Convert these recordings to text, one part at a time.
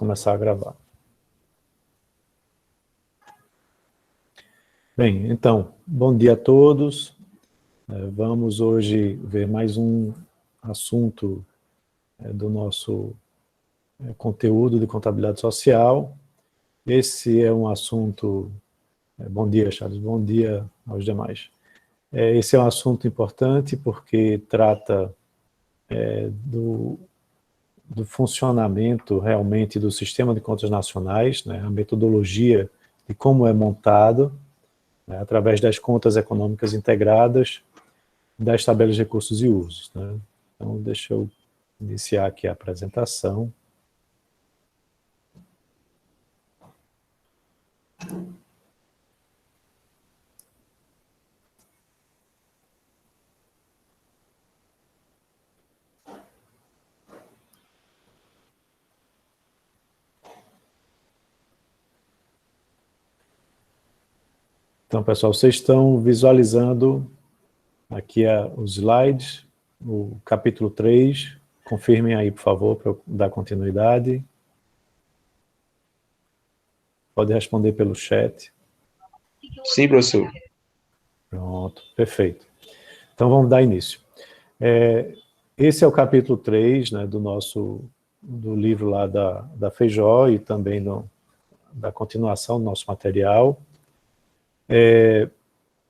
começar a gravar. Bem, então, bom dia a todos. Vamos hoje ver mais um assunto do nosso conteúdo de contabilidade social. Esse é um assunto... Bom dia, Charles, bom dia aos demais. Esse é um assunto importante porque trata do funcionamento realmente do sistema de contas nacionais, né, a metodologia de como é montado, né, através das contas econômicas integradas, das tabelas de recursos e usos. Né. Então, deixa eu iniciar aqui a apresentação. Então, pessoal, vocês estão visualizando aqui os slides, o capítulo 3. Confirmem aí, por favor, para eu dar continuidade. Pode responder pelo chat. Sim, professor. Pronto, perfeito. Então, vamos dar início. Esse é o capítulo 3, né, do livro lá da Feijó e também da continuação do nosso material.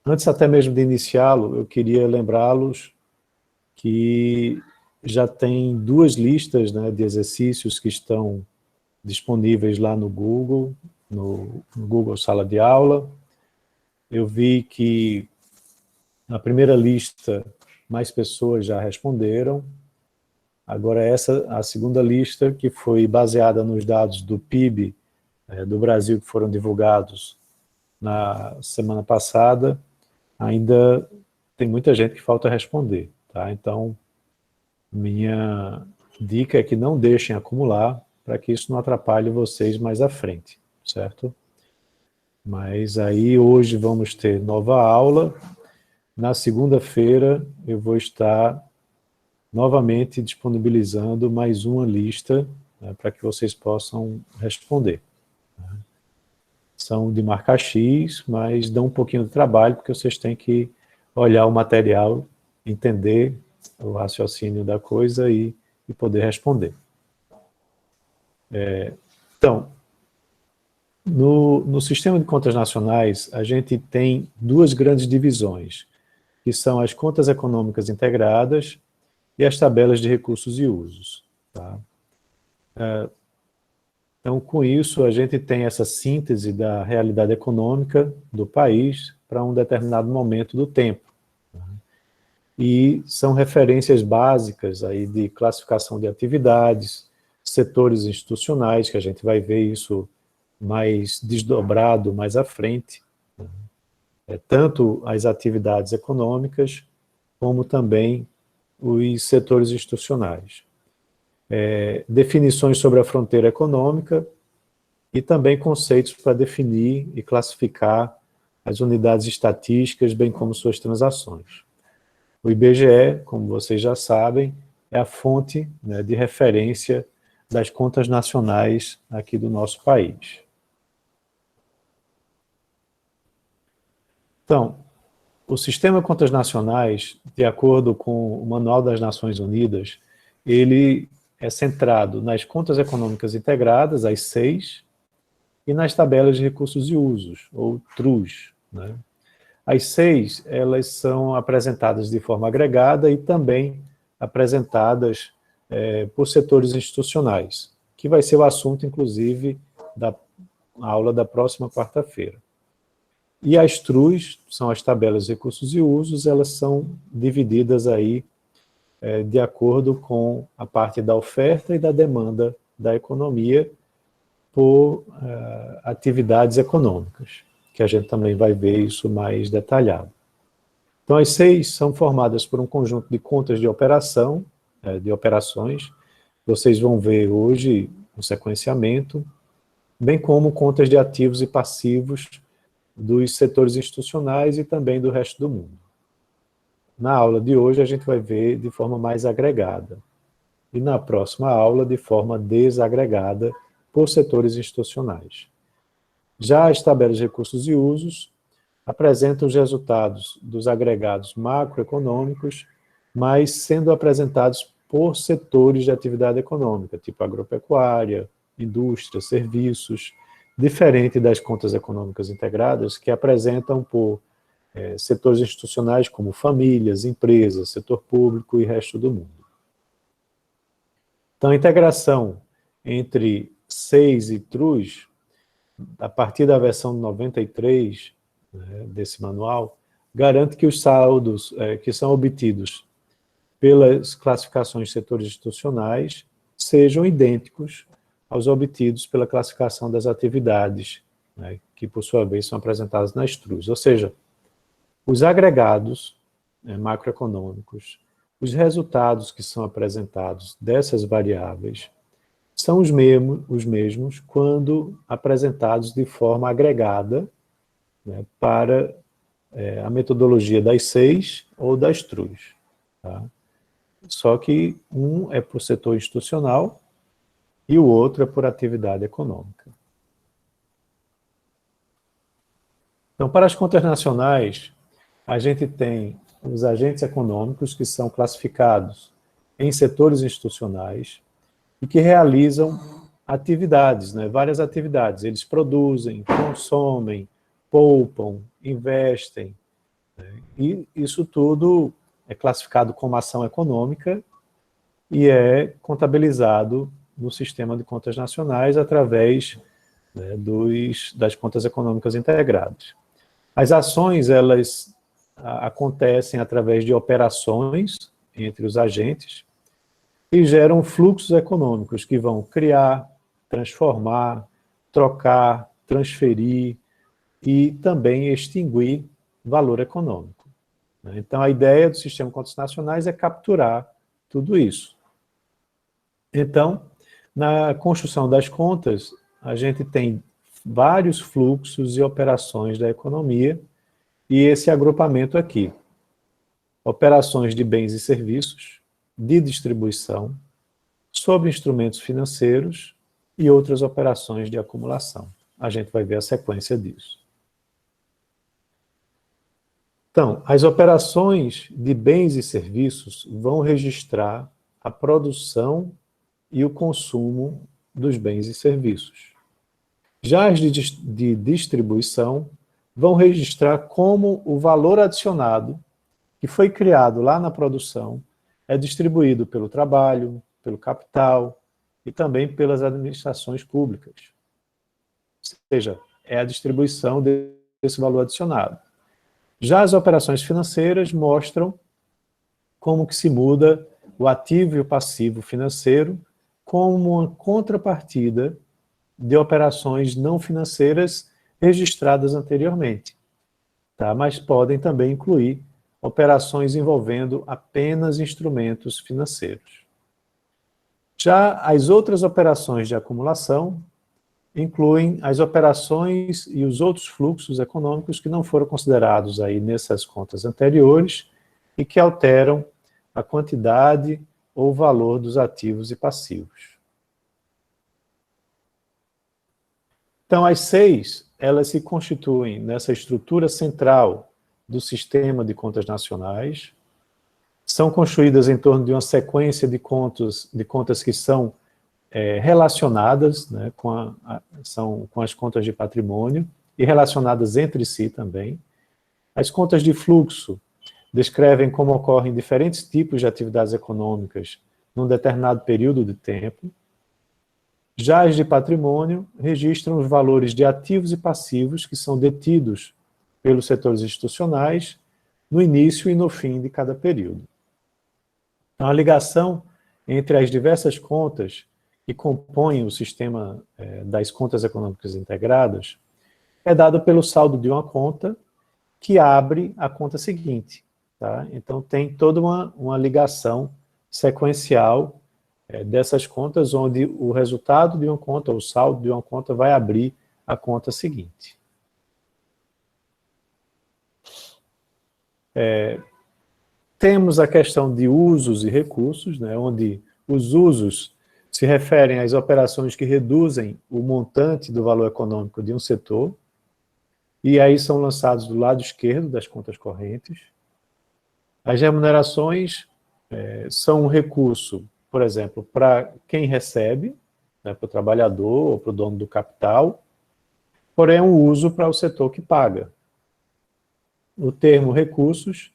Antes até mesmo de iniciá-lo, eu queria lembrá-los que já tem 2 listas, né, de exercícios que estão disponíveis lá no Google Sala de Aula. Eu vi que na primeira lista mais pessoas já responderam. Agora a segunda lista, que foi baseada nos dados do PIB do Brasil que foram divulgados na semana passada, ainda tem muita gente que falta responder, tá? Então, minha dica é que não deixem acumular, para que isso não atrapalhe vocês mais à frente, certo? Mas aí hoje vamos ter nova aula. Na segunda-feira eu vou estar novamente disponibilizando mais uma lista, né, para que vocês possam responder. São de marca X, mas dão um pouquinho de trabalho, porque vocês têm que olhar o material, entender o raciocínio da coisa e poder responder. Então, no sistema de contas nacionais, a gente tem 2 grandes divisões, que são as contas econômicas integradas e as tabelas de recursos e usos. Tá? Então, com isso, a gente tem essa síntese da realidade econômica do país para um determinado momento do tempo. E são referências básicas aí de classificação de atividades, setores institucionais, que a gente vai ver isso mais desdobrado mais à frente, tanto as atividades econômicas, como também os setores institucionais. Definições sobre a fronteira econômica e também conceitos para definir e classificar as unidades estatísticas, bem como suas transações. O IBGE, como vocês já sabem, é a fonte, né, de referência das contas nacionais aqui do nosso país. Então, o sistema de contas nacionais, de acordo com o Manual das Nações Unidas, ele é centrado nas contas econômicas integradas, as 6, e nas tabelas de recursos e usos, ou TRUs. Né? As 6, elas são apresentadas de forma agregada e também apresentadas por setores institucionais, que vai ser o assunto, inclusive, da aula da próxima quarta-feira. E as TRUs, são as tabelas de recursos e usos, elas são divididas aí de acordo com a parte da oferta e da demanda da economia por atividades econômicas, que a gente também vai ver isso mais detalhado. Então, as 6 são formadas por um conjunto de contas de operação, de operações, vocês vão ver hoje o sequenciamento, bem como contas de ativos e passivos dos setores institucionais e também do resto do mundo. Na aula de hoje a gente vai ver de forma mais agregada, e na próxima aula de forma desagregada, por setores institucionais. Já as tabelas de recursos e usos apresentam os resultados dos agregados macroeconômicos, mas sendo apresentados por setores de atividade econômica, tipo agropecuária, indústria, serviços, diferente das contas econômicas integradas, que apresentam por setores institucionais como famílias, empresas, setor público e resto do mundo. Então, a integração entre SEIS e TRUS, a partir da versão 93 desse manual, garante que os saldos que são obtidos pelas classificações de setores institucionais sejam idênticos aos obtidos pela classificação das atividades, que, por sua vez, são apresentadas nas TRUs. Ou seja, os agregados macroeconômicos, os resultados que são apresentados dessas variáveis são os mesmos quando apresentados de forma agregada para a metodologia das SEIS ou das TRUs. Tá? Só que um é por setor institucional e o outro é por atividade econômica. Então, para as contas nacionais, a gente tem os agentes econômicos que são classificados em setores institucionais e que realizam atividades, várias atividades. Eles produzem, consomem, poupam, investem, e isso tudo é classificado como ação econômica e é contabilizado no sistema de contas nacionais através das contas econômicas integradas. As ações, elas acontecem através de operações entre os agentes e geram fluxos econômicos que vão criar, transformar, trocar, transferir e também extinguir valor econômico. Então, a ideia do sistema de contas nacionais é capturar tudo isso. Então, na construção das contas, a gente tem vários fluxos e operações da economia e esse agrupamento aqui. Operações de bens e serviços, de distribuição, sobre instrumentos financeiros e outras operações de acumulação. A gente vai ver a sequência disso. Então, as operações de bens e serviços vão registrar a produção e o consumo dos bens e serviços. Já as de distribuição vão registrar como o valor adicionado que foi criado lá na produção é distribuído pelo trabalho, pelo capital e também pelas administrações públicas. Ou seja, é a distribuição desse valor adicionado. Já as operações financeiras mostram como que se muda o ativo e o passivo financeiro como uma contrapartida de operações não financeiras registradas anteriormente, tá? Mas podem também incluir operações envolvendo apenas instrumentos financeiros. Já as outras operações de acumulação incluem as operações e os outros fluxos econômicos que não foram considerados aí nessas contas anteriores e que alteram a quantidade ou valor dos ativos e passivos. Então, as SEIS, elas se constituem nessa estrutura central do sistema de contas nacionais, são construídas em torno de uma sequência de contas que são relacionadas com as contas de patrimônio e relacionadas entre si também. As contas de fluxo descrevem como ocorrem diferentes tipos de atividades econômicas num determinado período de tempo. Já as de patrimônio registram os valores de ativos e passivos que são detidos pelos setores institucionais no início e no fim de cada período. Então, a ligação entre as diversas contas que compõem o sistema das contas econômicas integradas é dado pelo saldo de uma conta que abre a conta seguinte. Tá? Então, tem toda uma ligação sequencial dessas contas, onde o resultado de uma conta, ou o saldo de uma conta, vai abrir a conta seguinte. Temos a questão de usos e recursos, onde os usos se referem às operações que reduzem o montante do valor econômico de um setor, e aí são lançados do lado esquerdo das contas correntes. As remunerações são um recurso, por exemplo, para quem recebe, né, para o trabalhador ou para o dono do capital, porém é um uso para o setor que paga. O termo recursos,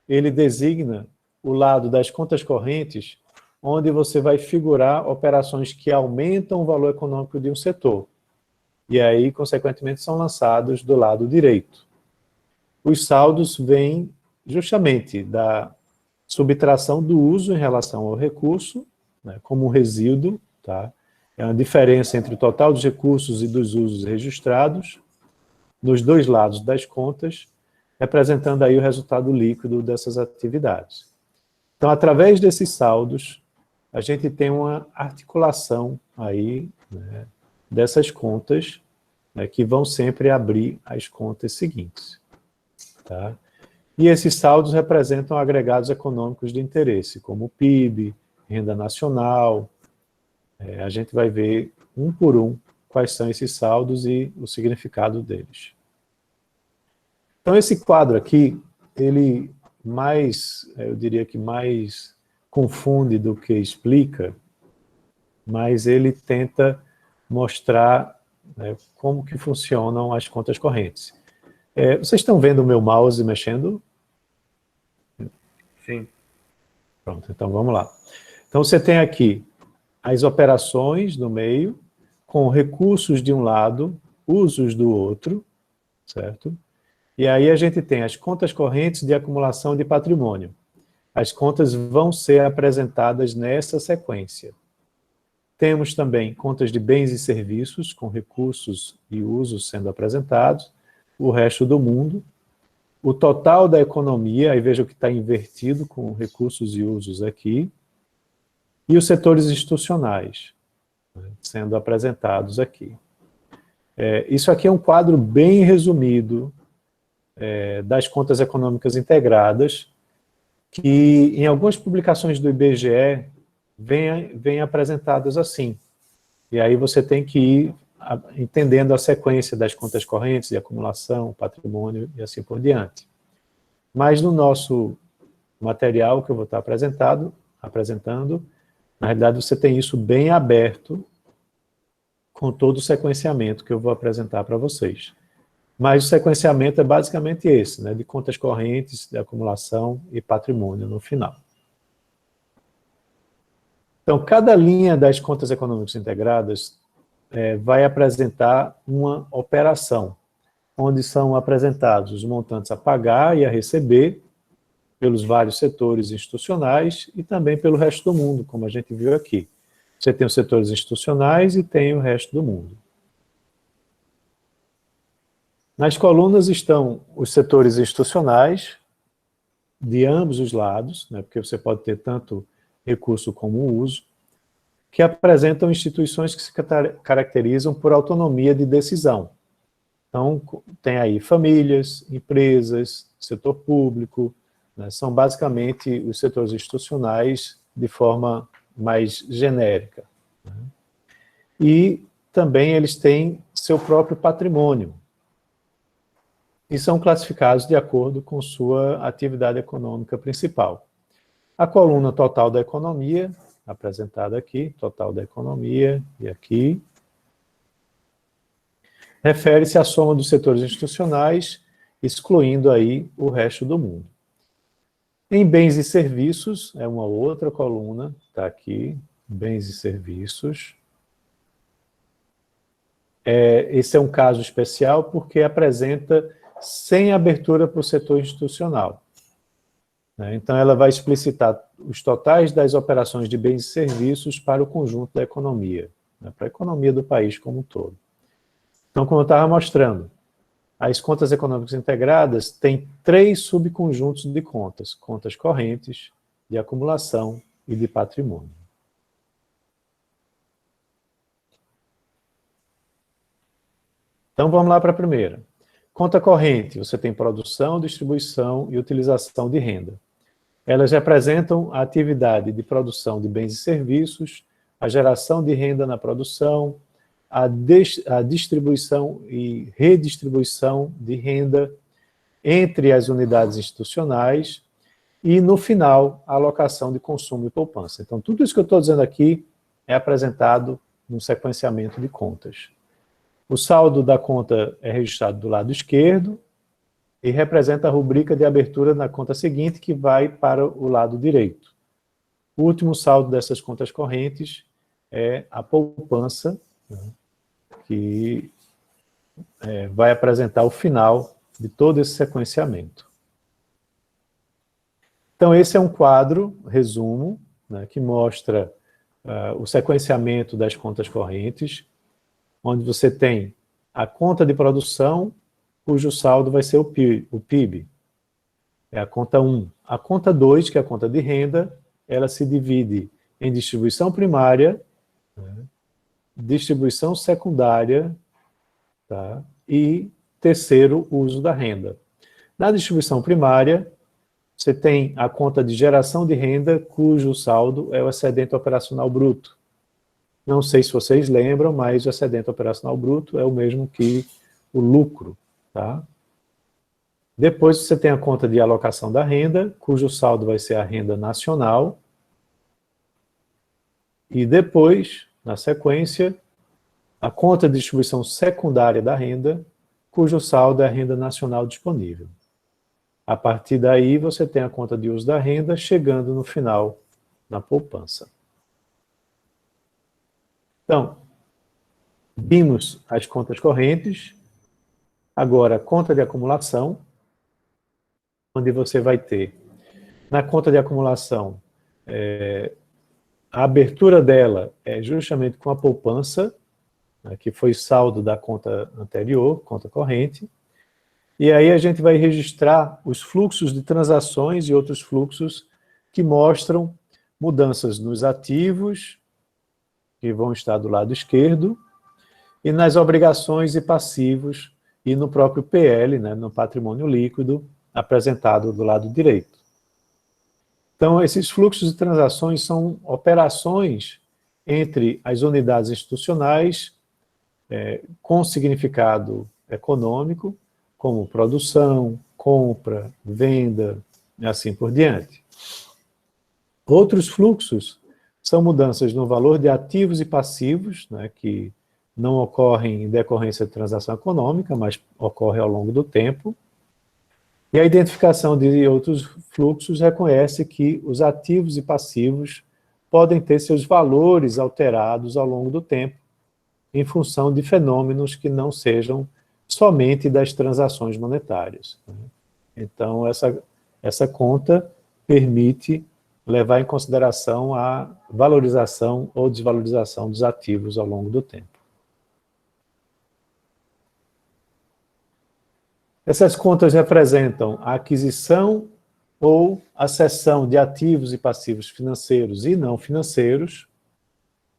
ele designa o lado das contas correntes, onde você vai figurar operações que aumentam o valor econômico de um setor. E aí, consequentemente, são lançados do lado direito. Os saldos vêm justamente da subtração do uso em relação ao recurso, né, como um resíduo, tá? É uma diferença entre o total dos recursos e dos usos registrados, nos dois lados das contas, representando aí o resultado líquido dessas atividades. Então, através desses saldos, a gente tem uma articulação aí, né, dessas contas, né, que vão sempre abrir as contas seguintes. Tá? E esses saldos representam agregados econômicos de interesse, como o PIB, renda nacional. A gente vai ver um por um quais são esses saldos e o significado deles. Então, esse quadro aqui, ele mais, eu diria que mais confunde do que explica, mas ele tenta mostrar, né, como que funcionam as contas correntes. Vocês estão vendo o meu mouse mexendo? Sim. Pronto, então vamos lá. Então você tem aqui as operações no meio, com recursos de um lado, usos do outro, certo? E aí a gente tem as contas correntes de acumulação de patrimônio. As contas vão ser apresentadas nessa sequência. Temos também contas de bens e serviços, com recursos e usos sendo apresentados, o resto do mundo, o total da economia, aí veja que está invertido com recursos e usos aqui, e os setores institucionais, né, sendo apresentados aqui. Isso aqui é um quadro bem resumido das contas econômicas integradas, que em algumas publicações do IBGE vêm apresentadas assim. E aí você tem que ir entendendo a sequência das contas correntes de acumulação, patrimônio e assim por diante. Mas no nosso material que eu vou estar apresentando, na realidade você tem isso bem aberto, com todo o sequenciamento que eu vou apresentar para vocês. Mas o sequenciamento é basicamente esse, né, de contas correntes, de acumulação e patrimônio no final. Então, cada linha das contas econômicas integradas vai apresentar uma operação, onde são apresentados os montantes a pagar e a receber pelos vários setores institucionais e também pelo resto do mundo, como a gente viu aqui. Você tem os setores institucionais e tem o resto do mundo. Nas colunas estão os setores institucionais, de ambos os lados, né, porque você pode ter tanto recurso como uso, que apresentam instituições que se caracterizam por autonomia de decisão. Então, tem aí famílias, empresas, setor público, né, são basicamente os setores institucionais de forma mais genérica. Né? E também eles têm seu próprio patrimônio, e são classificados de acordo com sua atividade econômica principal. A coluna total da economia, apresentada aqui, total da economia, e aqui, refere-se à soma dos setores institucionais, excluindo aí o resto do mundo. Em bens e serviços, é uma outra coluna, está aqui, bens e serviços. Esse é um caso especial porque apresenta sem abertura para o setor institucional. Então, ela vai explicitar os totais das operações de bens e serviços para o conjunto da economia, né, para a economia do país como um todo. Então, como eu estava mostrando, as contas econômicas integradas têm 3 subconjuntos de contas: contas correntes, de acumulação e de patrimônio. Então, vamos lá para a primeira. Conta corrente, você tem produção, distribuição e utilização de renda. Elas representam a atividade de produção de bens e serviços a geração de renda na produção, a distribuição e redistribuição de renda entre as unidades institucionais e, no final, a alocação de consumo e poupança. Então, tudo isso que eu estou dizendo aqui é apresentado num sequenciamento de contas. O saldo da conta é registrado do lado esquerdo e representa a rubrica de abertura na conta seguinte, que vai para o lado direito. O último saldo dessas contas correntes é a poupança, né, que vai apresentar o final de todo esse sequenciamento. Então, esse é um quadro, resumo, né, que mostra o sequenciamento das contas correntes, onde você tem a conta de produção, cujo saldo vai ser o PIB. É a conta 1. A conta 2, que é a conta de renda, ela se divide em distribuição primária, né, distribuição secundária, tá, e terceiro, uso da renda. Na distribuição primária, você tem a conta de geração de renda, cujo saldo é o excedente operacional bruto. Não sei se vocês lembram, mas o excedente operacional bruto é o mesmo que o lucro. Tá? Depois você tem a conta de alocação da renda, cujo saldo vai ser a renda nacional. E depois, na sequência, a conta de distribuição secundária da renda, cujo saldo é a renda nacional disponível. A partir daí, você tem a conta de uso da renda, chegando no final, na poupança. Então, vimos as contas correntes, agora a conta de acumulação, onde você vai ter, na conta de acumulação, a abertura dela é justamente com a poupança, né, que foi saldo da conta anterior, conta corrente, e aí a gente vai registrar os fluxos de transações e outros fluxos que mostram mudanças nos ativos, que vão estar do lado esquerdo, e nas obrigações e passivos, e no próprio PL, né, no patrimônio líquido, apresentado do lado direito. Então, esses fluxos de transações são operações entre as unidades institucionais com significado econômico, como produção, compra, venda, e assim por diante. Outros fluxos são mudanças no valor de ativos e passivos, né, que não ocorrem em decorrência de transação econômica, mas ocorre ao longo do tempo. E a identificação de outros fluxos reconhece que os ativos e passivos podem ter seus valores alterados ao longo do tempo, em função de fenômenos que não sejam somente das transações monetárias. Então, essa conta permite levar em consideração a valorização ou desvalorização dos ativos ao longo do tempo. Essas contas representam a aquisição ou a cessão de ativos e passivos financeiros e não financeiros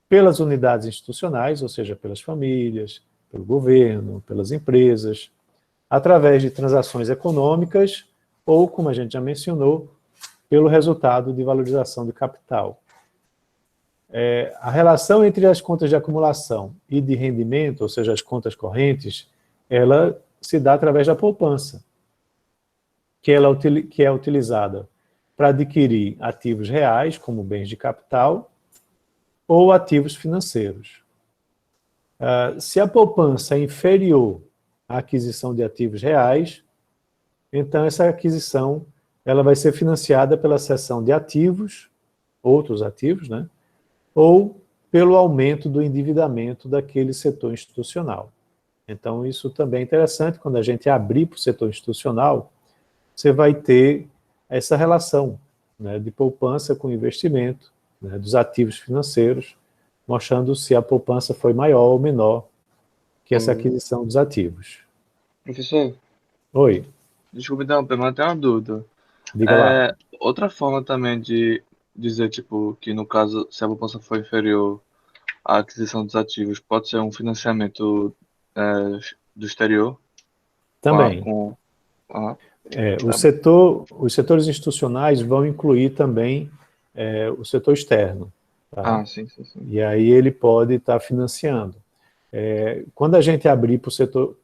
pelas unidades institucionais, ou seja, pelas famílias, pelo governo, pelas empresas, através de transações econômicas ou, como a gente já mencionou, pelo resultado de valorização de capital. A relação entre as contas de acumulação e de rendimento, ou seja, as contas correntes, ela se dá através da poupança, que é utilizada para adquirir ativos reais, como bens de capital, ou ativos financeiros. Se a poupança é inferior à aquisição de ativos reais, então essa aquisição ela vai ser financiada pela cessão de ativos, outros ativos, né, ou pelo aumento do endividamento daquele setor institucional. Então isso também é interessante, quando a gente abrir para o setor institucional, você vai ter essa relação, né, de poupança com investimento, né, dos ativos financeiros, mostrando se a poupança foi maior ou menor que essa aquisição dos ativos. Professor, Oi, desculpe interromper, mas eu tenho uma dúvida. diga lá. Outra forma também de dizer, tipo, que no caso, se a poupança for inferior à aquisição dos ativos, pode ser um financiamento do exterior? Também. Os setores institucionais vão incluir também o setor externo. tá? Sim, sim, sim. E aí ele pode estar financiando. Quando a gente abrir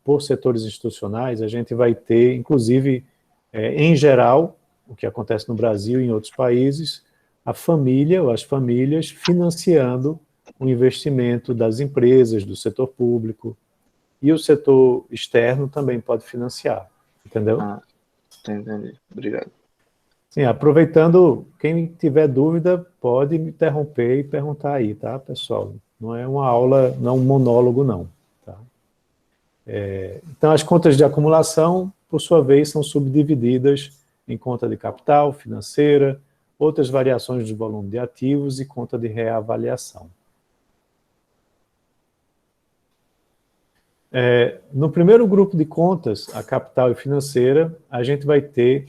por setores institucionais, a gente vai ter, inclusive, em geral, o que acontece no Brasil e em outros países, a família ou as famílias financiando o investimento das empresas, do setor público, e o setor externo também pode financiar, entendeu? Entendi. Obrigado. Sim, aproveitando, quem tiver dúvida pode me interromper e perguntar aí, tá, pessoal? Não é uma aula, não é um monólogo, não. Tá? Então, as contas de acumulação, por sua vez, são subdivididas em conta de capital, financeira, outras variações do volume de ativos e conta de reavaliação. No primeiro grupo de contas, a capital e financeira, a gente vai ter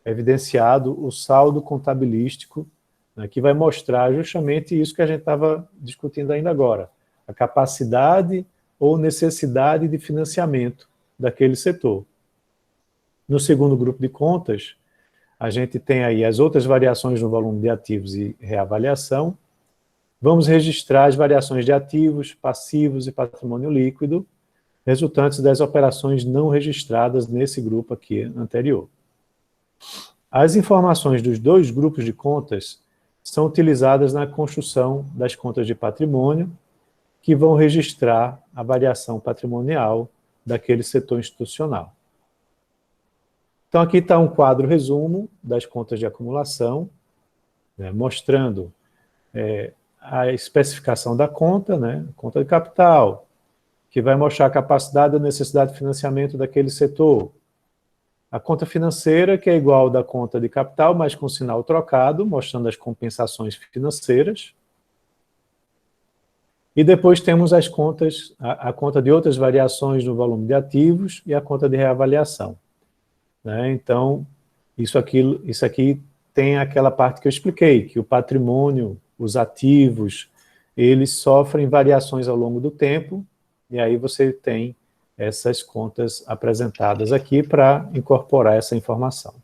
evidenciado o saldo contabilístico, né, que vai mostrar justamente isso que a gente estava discutindo ainda agora, a capacidade ou necessidade de financiamento daquele setor. No segundo grupo de contas, a gente tem aí as outras variações no volume de ativos e reavaliação. Vamos registrar as variações de ativos, passivos e patrimônio líquido, resultantes das operações não registradas nesse grupo aqui anterior. As informações dos dois grupos de contas são utilizadas na construção das contas de patrimônio, que vão registrar a variação patrimonial daquele setor institucional. Então, aqui está um quadro resumo das contas de acumulação, né, mostrando a especificação da conta, né, conta de capital, que vai mostrar a capacidade e a necessidade de financiamento daquele setor. A conta financeira, que é igual da conta de capital, mas com sinal trocado, mostrando as compensações financeiras. E depois temos as contas, a conta de outras variações no volume de ativos e a conta de reavaliação. Né? Então, isso aqui tem aquela parte que eu expliquei, que o patrimônio, os ativos, eles sofrem variações ao longo do tempo, e aí você tem essas contas apresentadas aqui para incorporar essa informação.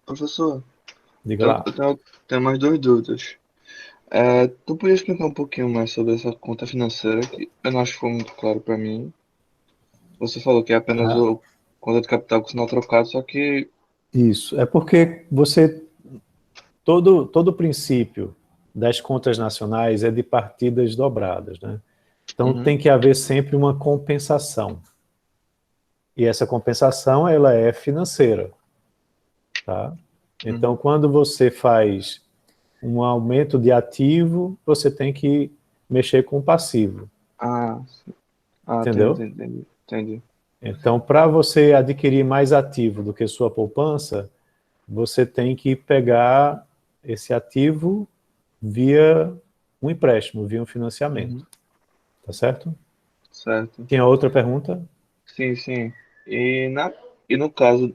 Professor, Diga lá. eu tenho mais duas dúvidas. Tu podia explicar um pouquinho mais sobre essa conta financeira, que eu não acho que foi muito claro para mim. Você falou que é apenas o conta de capital com sinal trocado, só que... Isso, é porque todo o princípio das contas nacionais é de partidas dobradas, né? Então tem que haver sempre uma compensação. E essa compensação, ela é financeira, tá? Então, quando você faz um aumento de ativo, você tem que mexer com o passivo. Entendeu? Entendi. Então, para você adquirir mais ativo do que sua poupança, você tem que pegar esse ativo via um empréstimo, via um financiamento. Tá certo? Certo. Tinha outra pergunta? Sim. E no caso,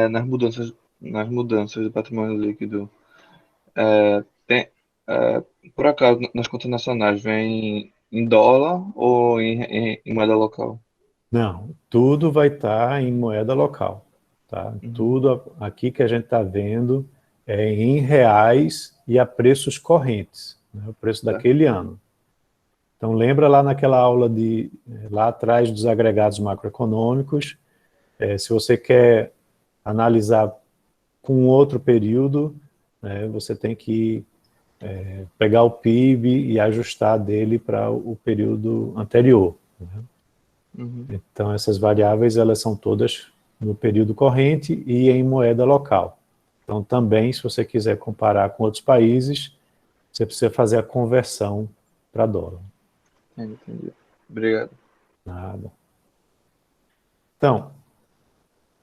nas mudanças do patrimônio líquido, tem, por acaso, nas contas nacionais, vem em dólar ou em moeda local? Não, tudo vai estar em moeda local. Tá? Tudo aqui que a gente está vendo é em reais e a preços correntes, né? O preço daquele ano. Então, lembra lá naquela aula lá atrás dos agregados macroeconômicos, se você quer analisar com outro período, né, você tem que pegar o PIB e ajustar dele para o período anterior. Né? Então, essas variáveis, elas são todas no período corrente e em moeda local. Então, também, se você quiser comparar com outros países, você precisa fazer a conversão para dólar. Entendi. Obrigado. Nada. Então,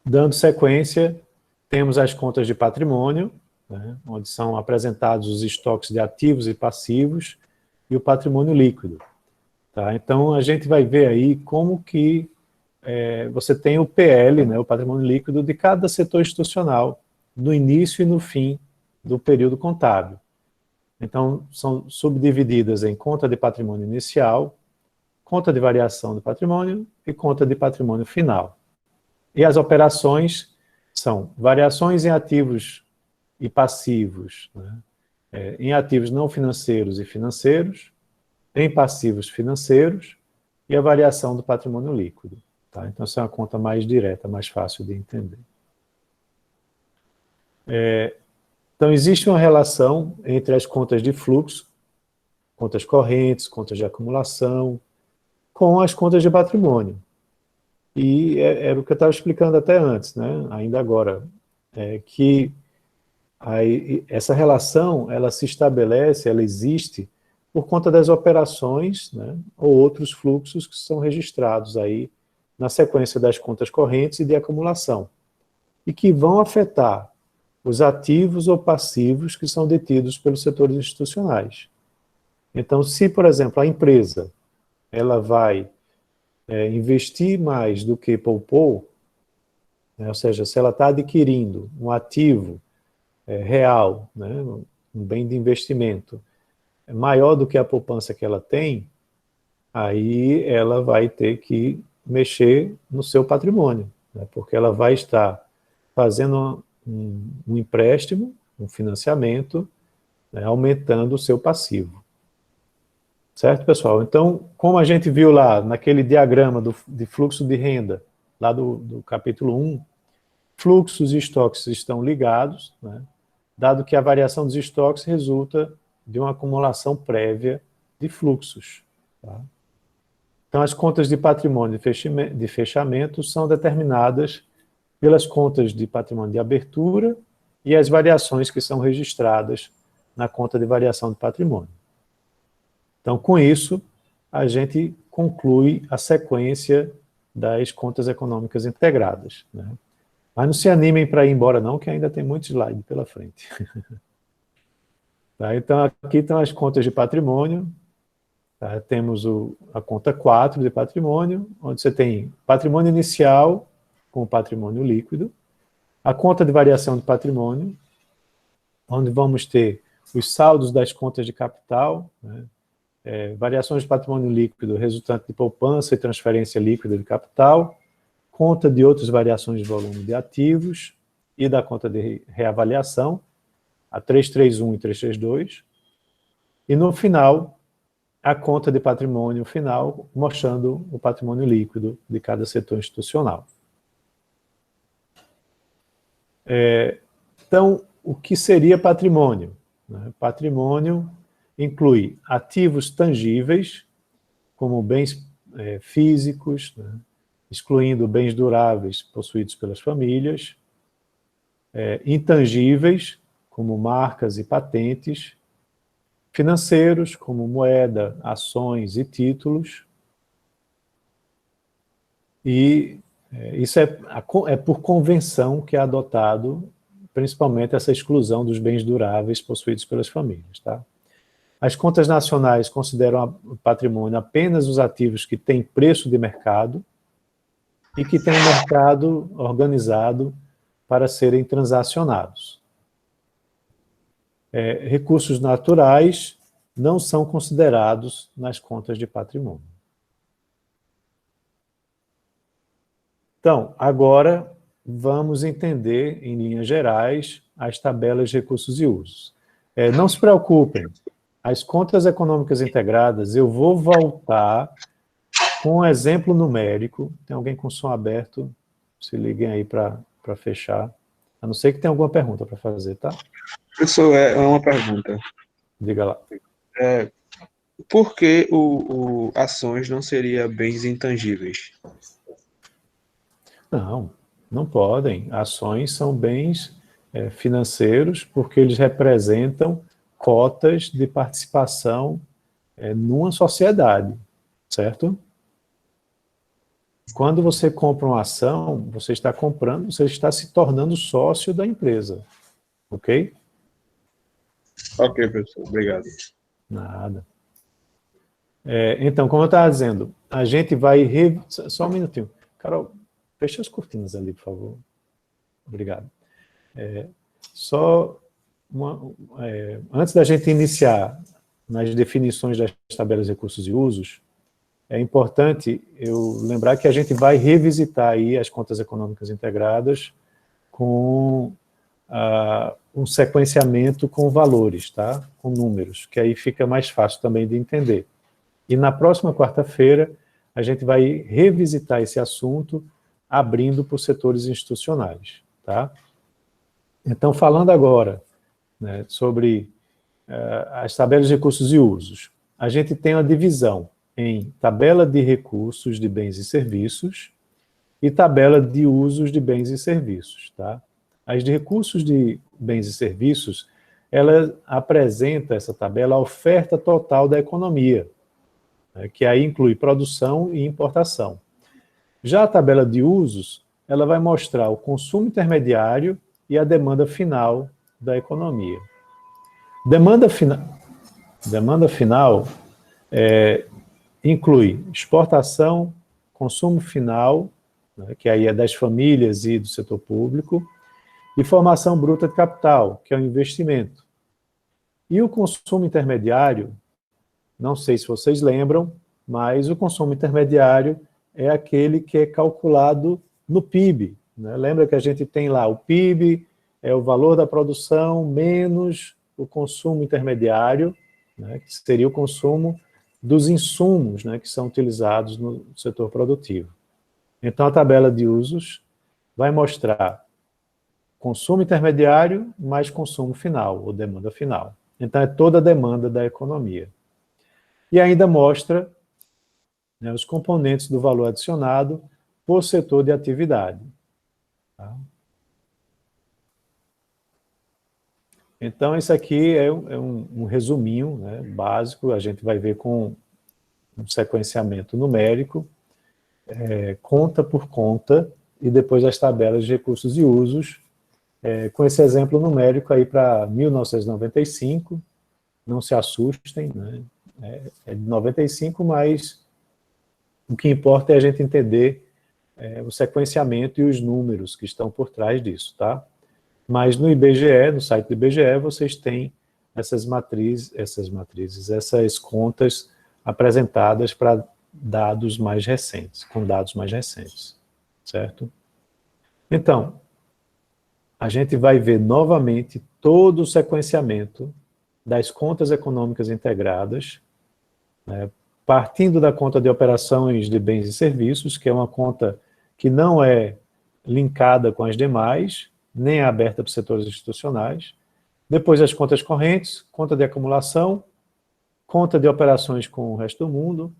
dando sequência, temos as contas de patrimônio, né, onde são apresentados os estoques de ativos e passivos e o patrimônio líquido. Tá? Então, a gente vai ver aí como que você tem o PL, né, o patrimônio líquido, de cada setor institucional, no início e no fim do período contábil. Então, são subdivididas em conta de patrimônio inicial, conta de variação do patrimônio e conta de patrimônio final. E as operações são variações em ativos e passivos, né, em ativos não financeiros e financeiros, em passivos financeiros e a variação do patrimônio líquido. Tá? Então, essa é uma conta mais direta, mais fácil de entender. Então, existe uma relação entre as contas de fluxo, contas correntes, contas de acumulação, com as contas de patrimônio. E era o que eu estava explicando até antes, né? Ainda agora, que essa relação, ela se estabelece, ela existe por conta das operações, né, ou outros fluxos que são registrados aí na sequência das contas correntes e de acumulação, e que vão afetar os ativos ou passivos que são detidos pelos setores institucionais. Então, se, por exemplo, a empresa ela vai investir mais do que poupou, né, ou seja, se ela está adquirindo um ativo real, né, um bem de investimento, maior do que a poupança que ela tem, aí ela vai ter que mexer no seu patrimônio, né, porque ela vai estar fazendo um empréstimo, um financiamento, né, aumentando o seu passivo. Certo, pessoal? Então, como a gente viu lá naquele diagrama de fluxo de renda, lá do capítulo 1, fluxos e estoques estão ligados, né, dado que a variação dos estoques resulta de uma acumulação prévia de fluxos. Tá? Então, as contas de patrimônio de fechamento são determinadas pelas contas de patrimônio de abertura e as variações que são registradas na conta de variação de patrimônio. Então, com isso, a gente conclui a sequência das contas econômicas integradas, né? Mas não se animem para ir embora não, que ainda tem muito slide pela frente. Tá? Então, aqui estão as contas de patrimônio. Tá? Temos a conta 4 de patrimônio, onde você tem patrimônio inicial com o patrimônio líquido, a conta de variação de patrimônio, onde vamos ter os saldos das contas de capital, né? Variações de patrimônio líquido resultante de poupança e transferência líquida de capital, conta de outras variações de volume de ativos e da conta de reavaliação, a 331 e 332, e no final, a conta de patrimônio final, mostrando o patrimônio líquido de cada setor institucional. Então, o que seria patrimônio? Patrimônio inclui ativos tangíveis, como bens físicos, né, excluindo bens duráveis possuídos pelas famílias, intangíveis, como marcas e patentes, financeiros, como moeda, ações e títulos, e isso é por convenção que é adotado, principalmente essa exclusão dos bens duráveis possuídos pelas famílias. Tá? As contas nacionais consideram o patrimônio apenas os ativos que têm preço de mercado e que têm um mercado organizado para serem transacionados. Recursos naturais não são considerados nas contas de patrimônio. Então, agora vamos entender, em linhas gerais, as tabelas de recursos e usos. Não se preocupem, as contas econômicas integradas, eu vou voltar com um exemplo numérico. Tem alguém com som aberto? Se liguem aí para fechar. A não ser que tenha alguma pergunta para fazer, tá? Professor, é uma pergunta. Diga lá. Por que ações não seria bens intangíveis? Não, não podem. Ações são bens financeiros porque eles representam cotas de participação numa sociedade, certo? Quando você compra uma ação, você está comprando, você está se tornando sócio da empresa, ok? Ok, professor, obrigado. Nada. Então, como eu estava dizendo, a gente vai... Só um minutinho. Carol, fecha as cortinas ali, por favor. Obrigado. Antes da gente iniciar nas definições das tabelas de recursos e usos, é importante eu lembrar que a gente vai revisitar aí as contas econômicas integradas com um sequenciamento com valores, tá? Com números, que aí fica mais fácil também de entender. E na próxima quarta-feira, a gente vai revisitar esse assunto, abrindo por setores institucionais, tá? Então, falando agora, né, sobre as tabelas de recursos e usos, a gente tem uma divisão em tabela de recursos de bens e serviços e tabela de usos de bens e serviços, tá? As de recursos de bens e serviços, ela apresenta, essa tabela, a oferta total da economia, né, que aí inclui produção e importação. Já a tabela de usos, ela vai mostrar o consumo intermediário e a demanda final da economia. Demanda final inclui exportação, consumo final, né, que aí é das famílias e do setor público, e formação bruta de capital, que é o investimento. E o consumo intermediário, não sei se vocês lembram, mas o consumo intermediário é aquele que é calculado no PIB, né? Lembra que a gente tem lá o PIB, é o valor da produção menos o consumo intermediário, né, que seria o consumo dos insumos, né, que são utilizados no setor produtivo. Então, a tabela de usos vai mostrar consumo intermediário mais consumo final, ou demanda final. Então, é toda a demanda da economia. E ainda mostra, né, os componentes do valor adicionado por setor de atividade. Tá? Então, isso aqui é um resuminho, né, básico, a gente vai ver com um sequenciamento numérico, conta por conta, e depois as tabelas de recursos e usos, com esse exemplo numérico aí para 1995, não se assustem, né, é de 95, mas o que importa é a gente entender o sequenciamento e os números que estão por trás disso, tá? Mas no IBGE, no site do IBGE, vocês têm essas contas apresentadas para dados mais recentes, com dados mais recentes, certo? Então, a gente vai ver novamente todo o sequenciamento das contas econômicas integradas, né, partindo da conta de operações de bens e serviços, que é uma conta que não é linkada com as demais, nem é aberta para setores institucionais. Depois as contas correntes, conta de acumulação, conta de operações com o resto do mundo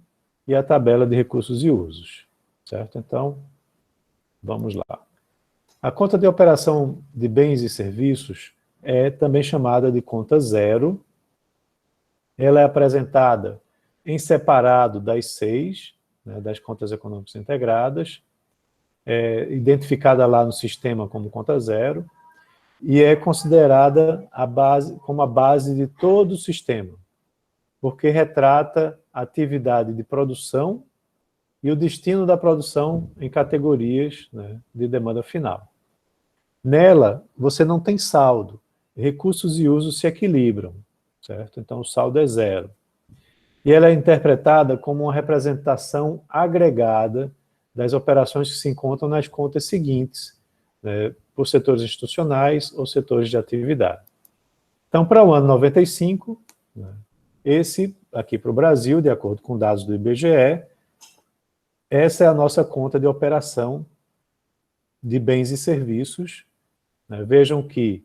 e a tabela de recursos e usos, certo? Então, vamos lá. A conta de operação de bens e serviços é também chamada de conta zero. Ela é apresentada em separado das 6, né, das contas econômicas integradas, identificada lá no sistema como conta zero, e é considerada como a base de todo o sistema, porque retrata a atividade de produção e o destino da produção em categorias, né, de demanda final. Nela, você não tem saldo, recursos e usos se equilibram, certo? Então, o saldo é zero. E ela é interpretada como uma representação agregada das operações que se encontram nas contas seguintes, né, por setores institucionais ou setores de atividade. Então, para o ano 95, né, esse, aqui para o Brasil, de acordo com dados do IBGE, essa é a nossa conta de operação de bens e serviços. Né? Vejam que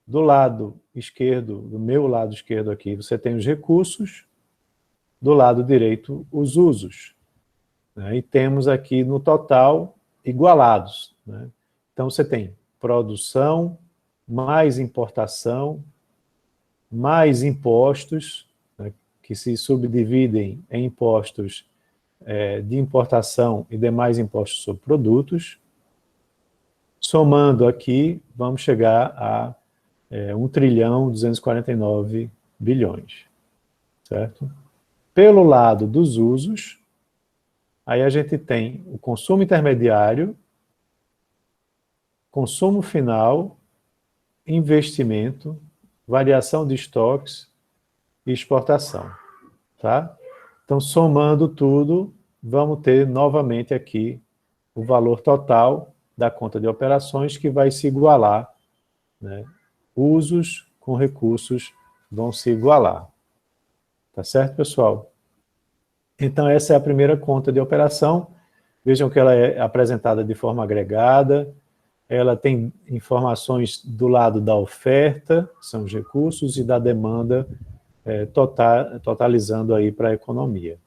do lado esquerdo, do meu lado esquerdo aqui, você tem os recursos, do lado direito, os usos. Né? E temos aqui, no total, igualados. Né? Então, você tem produção, mais importação, mais impostos, né, que se subdividem em impostos de importação e demais impostos sobre produtos. Somando aqui, vamos chegar a 1.249 bilhões, certo? Pelo lado dos usos, aí a gente tem o consumo intermediário, consumo final, investimento, variação de estoques e exportação, tá? Então, somando tudo, vamos ter novamente aqui o valor total da conta de operações, que vai se igualar, né, usos com recursos vão se igualar. Tá certo, pessoal? Então, essa é a primeira conta de operação. Vejam que ela é apresentada de forma agregada, ela tem informações do lado da oferta, que são os recursos, e da demanda, totalizando aí para a economia.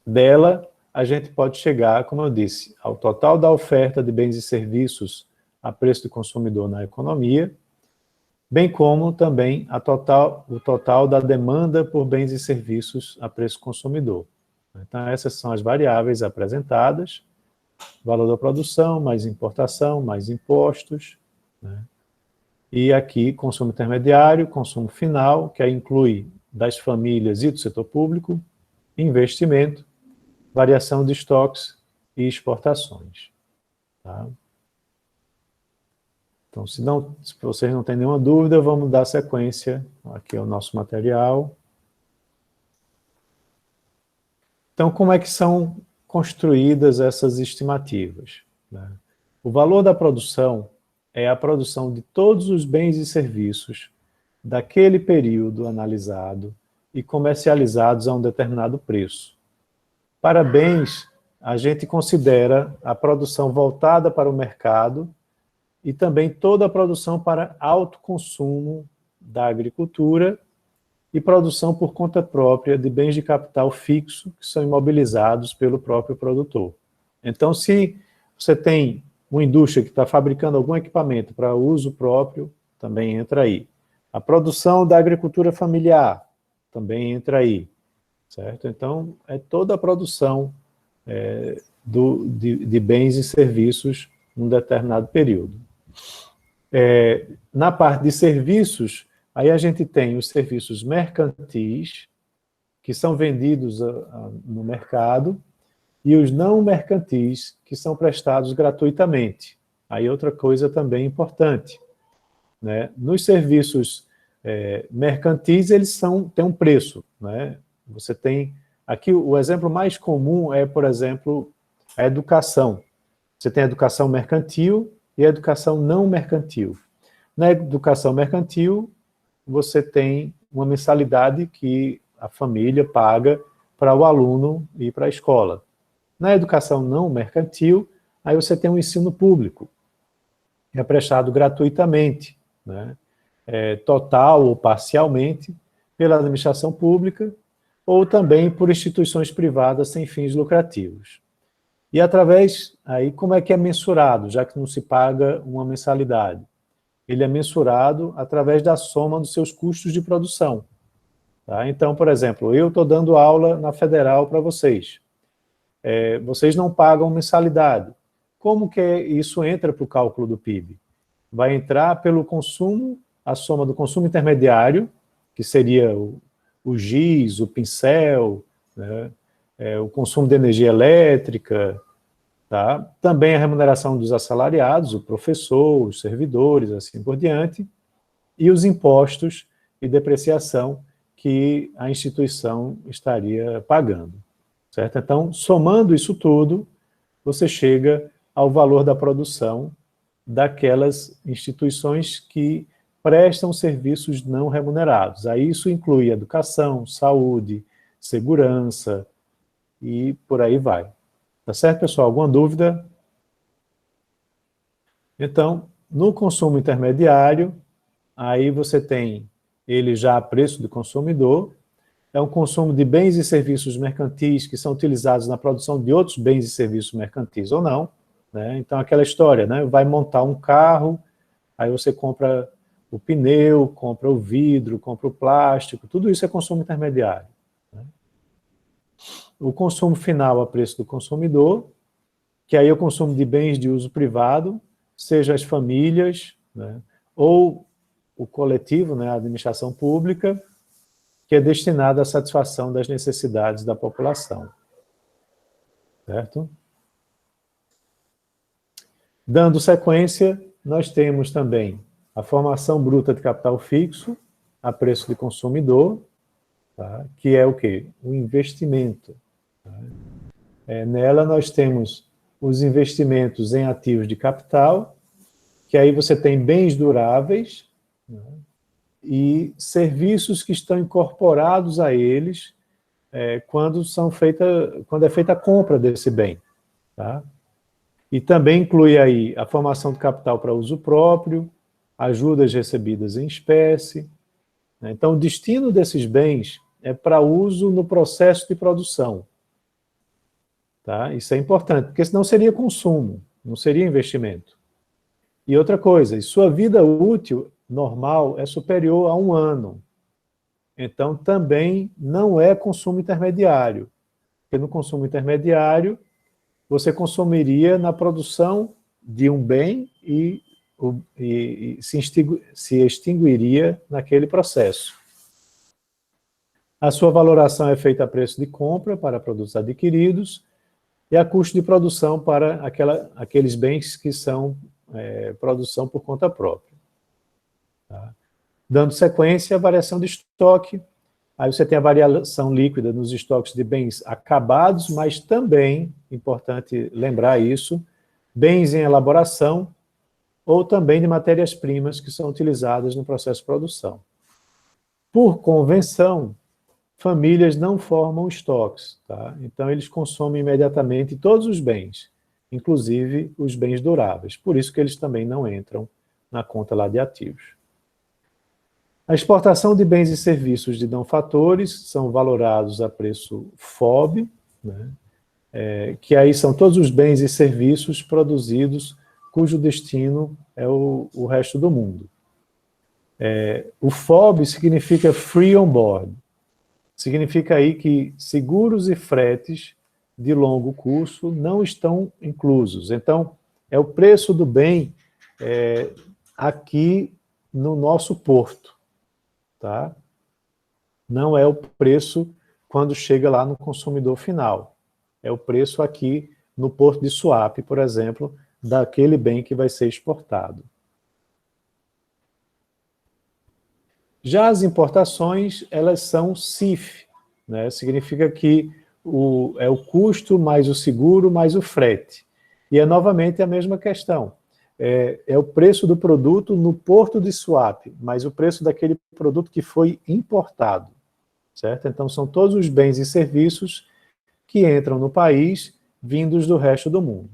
Dela, a gente pode chegar, como eu disse, ao total da oferta de bens e serviços a preço do consumidor na economia, bem como também o total da demanda por bens e serviços a preço consumidor. Então, essas são as variáveis apresentadas: valor da produção, mais importação, mais impostos, né? E aqui, consumo intermediário, consumo final, que aí inclui das famílias e do setor público, investimento, variação de estoques e exportações. Tá? Então, se vocês não têm nenhuma dúvida, vamos dar sequência aqui ao nosso material. Então, como é que são construídas essas estimativas, né? O valor da produção é a produção de todos os bens e serviços daquele período analisado e comercializados a um determinado preço. Para bens, a gente considera a produção voltada para o mercado e também toda a produção para autoconsumo da agricultura e produção por conta própria de bens de capital fixo que são imobilizados pelo próprio produtor. Então, se você tem uma indústria que está fabricando algum equipamento para uso próprio, também entra aí. A produção da agricultura familiar também entra aí, certo? Então, é toda a produção de bens e serviços num determinado período. Na parte de serviços, aí a gente tem os serviços mercantis, que são vendidos no mercado, e os não mercantis, que são prestados gratuitamente. Aí outra coisa também importante, né? Nos serviços mercantis, eles têm um preço, né? Você tem, aqui o exemplo mais comum é, por exemplo, a educação. Você tem a educação mercantil e a educação não mercantil. Na educação mercantil, você tem uma mensalidade que a família paga para o aluno ir para a escola. Na educação não mercantil, aí você tem um ensino público, que é prestado gratuitamente, né? Total ou parcialmente, pela administração pública, ou também por instituições privadas sem fins lucrativos. E através, aí como é que é mensurado, já que não se paga uma mensalidade? Ele é mensurado através da soma dos seus custos de produção. Tá? Então, por exemplo, eu estou dando aula na Federal para vocês. Vocês não pagam mensalidade. Como que isso entra para o cálculo do PIB? Vai entrar pelo consumo, a soma do consumo intermediário, que seria o giz, o pincel, né? O consumo de energia elétrica, tá? Também a remuneração dos assalariados, o professor, os servidores, assim por diante, e os impostos e depreciação que a instituição estaria pagando. Certo? Então, somando isso tudo, você chega ao valor da produção daquelas instituições que prestam serviços não remunerados. Aí isso inclui educação, saúde, segurança e por aí vai. Tá certo, pessoal? Alguma dúvida? Então, no consumo intermediário, aí você tem ele já a preço do consumidor, é um consumo de bens e serviços mercantis que são utilizados na produção de outros bens e serviços mercantis ou não, né? Então, aquela história, né? Vai montar um carro, aí você compra o pneu, compra o vidro, compra o plástico, tudo isso é consumo intermediário, né? O consumo final a preço do consumidor, que aí é o consumo de bens de uso privado, seja as famílias, né? Ou o coletivo, né? A administração pública, que é destinado à satisfação das necessidades da população. Certo? Dando sequência, nós temos também a formação bruta de capital fixo a preço de consumidor, tá? Que é o quê? O investimento. Tá? Nela nós temos os investimentos em ativos de capital que aí você tem bens duráveis, né, e serviços que estão incorporados a eles quando é feita a compra desse bem. Tá? E também inclui aí a formação de capital para uso próprio, ajudas recebidas em espécie. Né? Então, o destino desses bens é para uso no processo de produção. Tá? Isso é importante, porque senão seria consumo, não seria investimento. E outra coisa, sua vida útil normal é superior a 1 ano. Então, também não é consumo intermediário. Porque no consumo intermediário, você consumiria na produção de um bem e se extinguiria naquele processo. A sua valoração é feita a preço de compra para produtos adquiridos e a custo de produção para aqueles bens que são produção por conta própria. Tá? Dando sequência à variação de estoque, aí você tem a variação líquida nos estoques de bens acabados, mas também, importante lembrar isso, bens em elaboração ou também de matérias-primas que são utilizadas no processo de produção. Por convenção, famílias não formam estoques, tá? Então eles consomem imediatamente todos os bens, inclusive os bens duráveis. Por isso que eles também não entram na conta lá de ativos. A exportação de bens e serviços de não-fatores são valorados a preço FOB, né? Que aí são todos os bens e serviços produzidos cujo destino é o resto do mundo. O FOB significa Free On Board. Significa aí que seguros e fretes de longo curso não estão inclusos. Então, é o preço do bem aqui no nosso porto. Tá? Não é o preço quando chega lá no consumidor final. É o preço aqui no porto de Suape, por exemplo, daquele bem que vai ser exportado. Já as importações, elas são CIF, né? Significa que é o custo mais o seguro mais o frete. E é novamente a mesma questão. É o preço do produto no porto de Suape, mas o preço daquele produto que foi importado, certo? Então, são todos os bens e serviços que entram no país vindos do resto do mundo.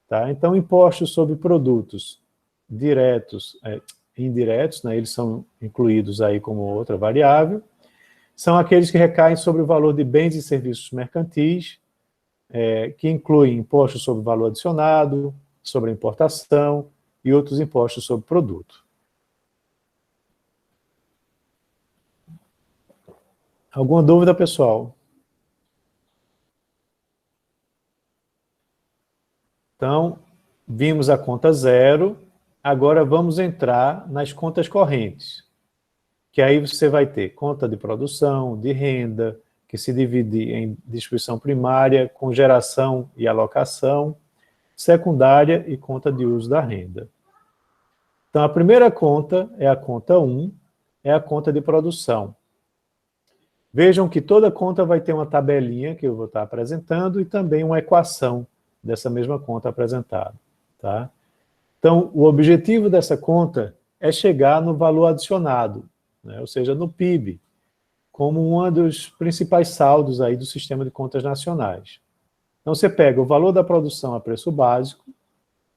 Tá? Então, impostos sobre produtos diretos, indiretos, né, eles são incluídos aí como outra variável, são aqueles que recaem sobre o valor de bens e serviços mercantis, que incluem impostos sobre valor adicionado, sobre a importação e outros impostos sobre produto. Alguma dúvida, pessoal? Então, vimos a conta zero, agora vamos entrar nas contas correntes, que aí você vai ter conta de produção, de renda, que se divide em distribuição primária, com geração e alocação, secundária e conta de uso da renda. Então, a primeira conta é a conta 1, é a conta de produção. Vejam que toda conta vai ter uma tabelinha que eu vou estar apresentando e também uma equação dessa mesma conta apresentada. Tá? Então, o objetivo dessa conta é chegar no valor adicionado, né? Ou seja, no PIB, como um dos principais saldos aí do sistema de contas nacionais. Então, você pega o valor da produção a preço básico,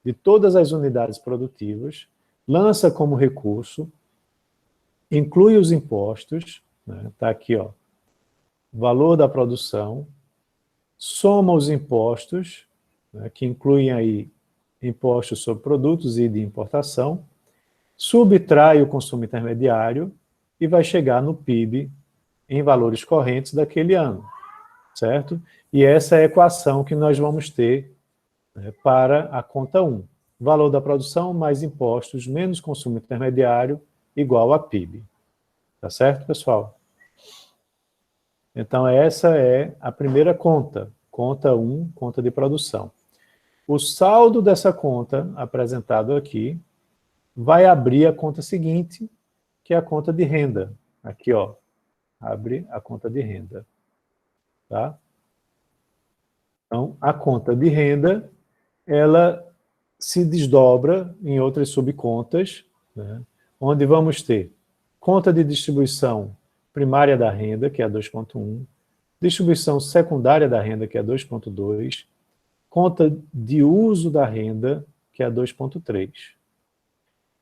de todas as unidades produtivas, lança como recurso, inclui os impostos, né? Tá aqui, ó, valor da produção, soma os impostos, né, que incluem aí impostos sobre produtos e de importação, subtrai o consumo intermediário e vai chegar no PIB em valores correntes daquele ano, certo? E essa é a equação que nós vamos ter, né, para a conta 1. Valor da produção mais impostos menos consumo intermediário igual a PIB. Tá certo, pessoal? Então, essa é a primeira conta, conta 1, conta de produção. O saldo dessa conta, apresentado aqui, vai abrir a conta seguinte, que é a conta de renda. Aqui, ó, abre a conta de renda. Tá? Então, a conta de renda, ela se desdobra em outras subcontas, né, onde vamos ter conta de distribuição primária da renda, que é a 2.1, distribuição secundária da renda, que é a 2.2, conta de uso da renda, que é a 2.3.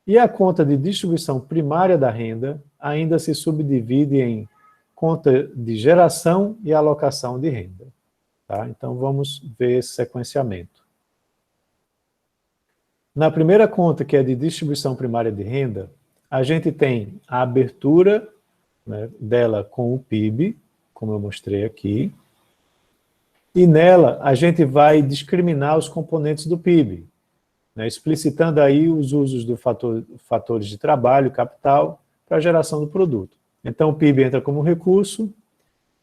E a conta de distribuição primária da renda ainda se subdivide em conta de geração e alocação de renda. Tá? Então, vamos ver esse sequenciamento. Na primeira conta, que é de distribuição primária de renda, a gente tem a abertura, né, dela com o PIB, como eu mostrei aqui, e nela a gente vai discriminar os componentes do PIB, né, explicitando aí os usos dos fatores de trabalho e capital para a geração do produto. Então, o PIB entra como recurso,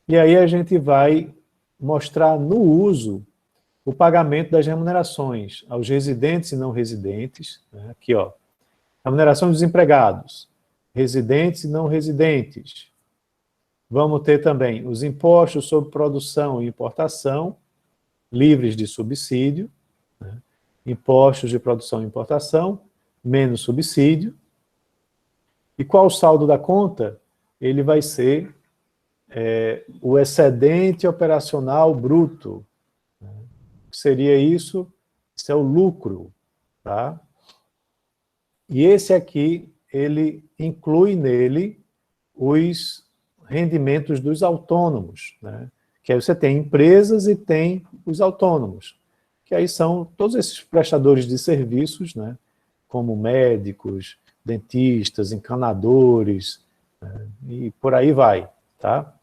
e aí a gente vai mostrar no uso o pagamento das remunerações aos residentes e não residentes, né, aqui, ó, remuneração dos empregados, residentes e não residentes. Vamos ter também os impostos sobre produção e importação, livres de subsídio, né, impostos de produção e importação, menos subsídio. E qual o saldo da conta? Ele vai ser o excedente operacional bruto. Né? O que seria isso? Isso é o lucro. Tá? E esse aqui, ele inclui nele os rendimentos dos autônomos. Né? Que aí você tem empresas e tem os autônomos, que aí são todos esses prestadores de serviços, né? Como médicos, dentistas, encanadores, né? E por aí vai. Tá?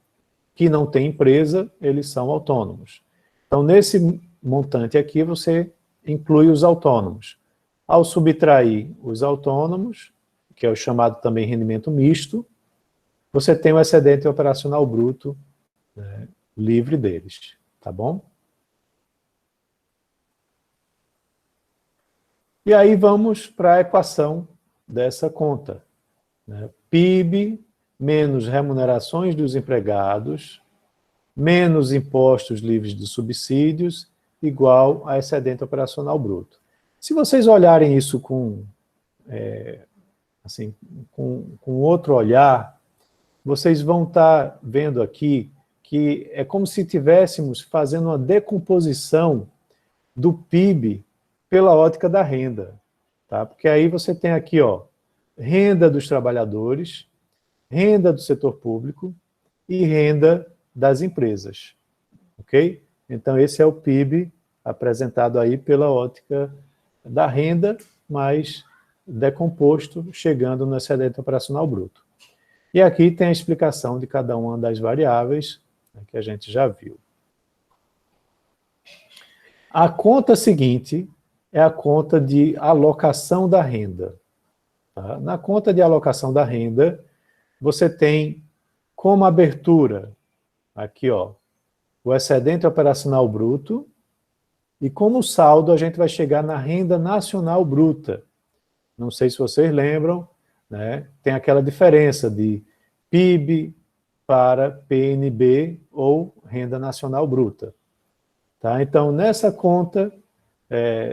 Que não tem empresa, eles são autônomos. Então, nesse montante aqui, você inclui os autônomos. Ao subtrair os autônomos, que é o chamado também rendimento misto, você tem o excedente operacional bruto, né, livre deles. Tá bom? E aí vamos para a equação dessa conta. Né? PIB menos remunerações dos empregados, menos impostos livres de subsídios, igual a excedente operacional bruto. Se vocês olharem isso com outro olhar, vocês vão estar vendo aqui que é como se estivéssemos fazendo uma decomposição do PIB pela ótica da renda. Tá? Porque aí você tem aqui, ó, renda dos trabalhadores, renda do setor público e renda das empresas. Ok? Então, esse é o PIB apresentado aí pela ótica da renda, mas decomposto, chegando no excedente operacional bruto. E aqui tem a explicação de cada uma das variáveis, né, que a gente já viu. A conta seguinte é a conta de alocação da renda. Tá? Na conta de alocação da renda, você tem como abertura, aqui, ó, o excedente operacional bruto, e como saldo a gente vai chegar na renda nacional bruta. Não sei se vocês lembram, né? Tem aquela diferença de PIB para PNB ou renda nacional bruta. Tá? Então, nessa conta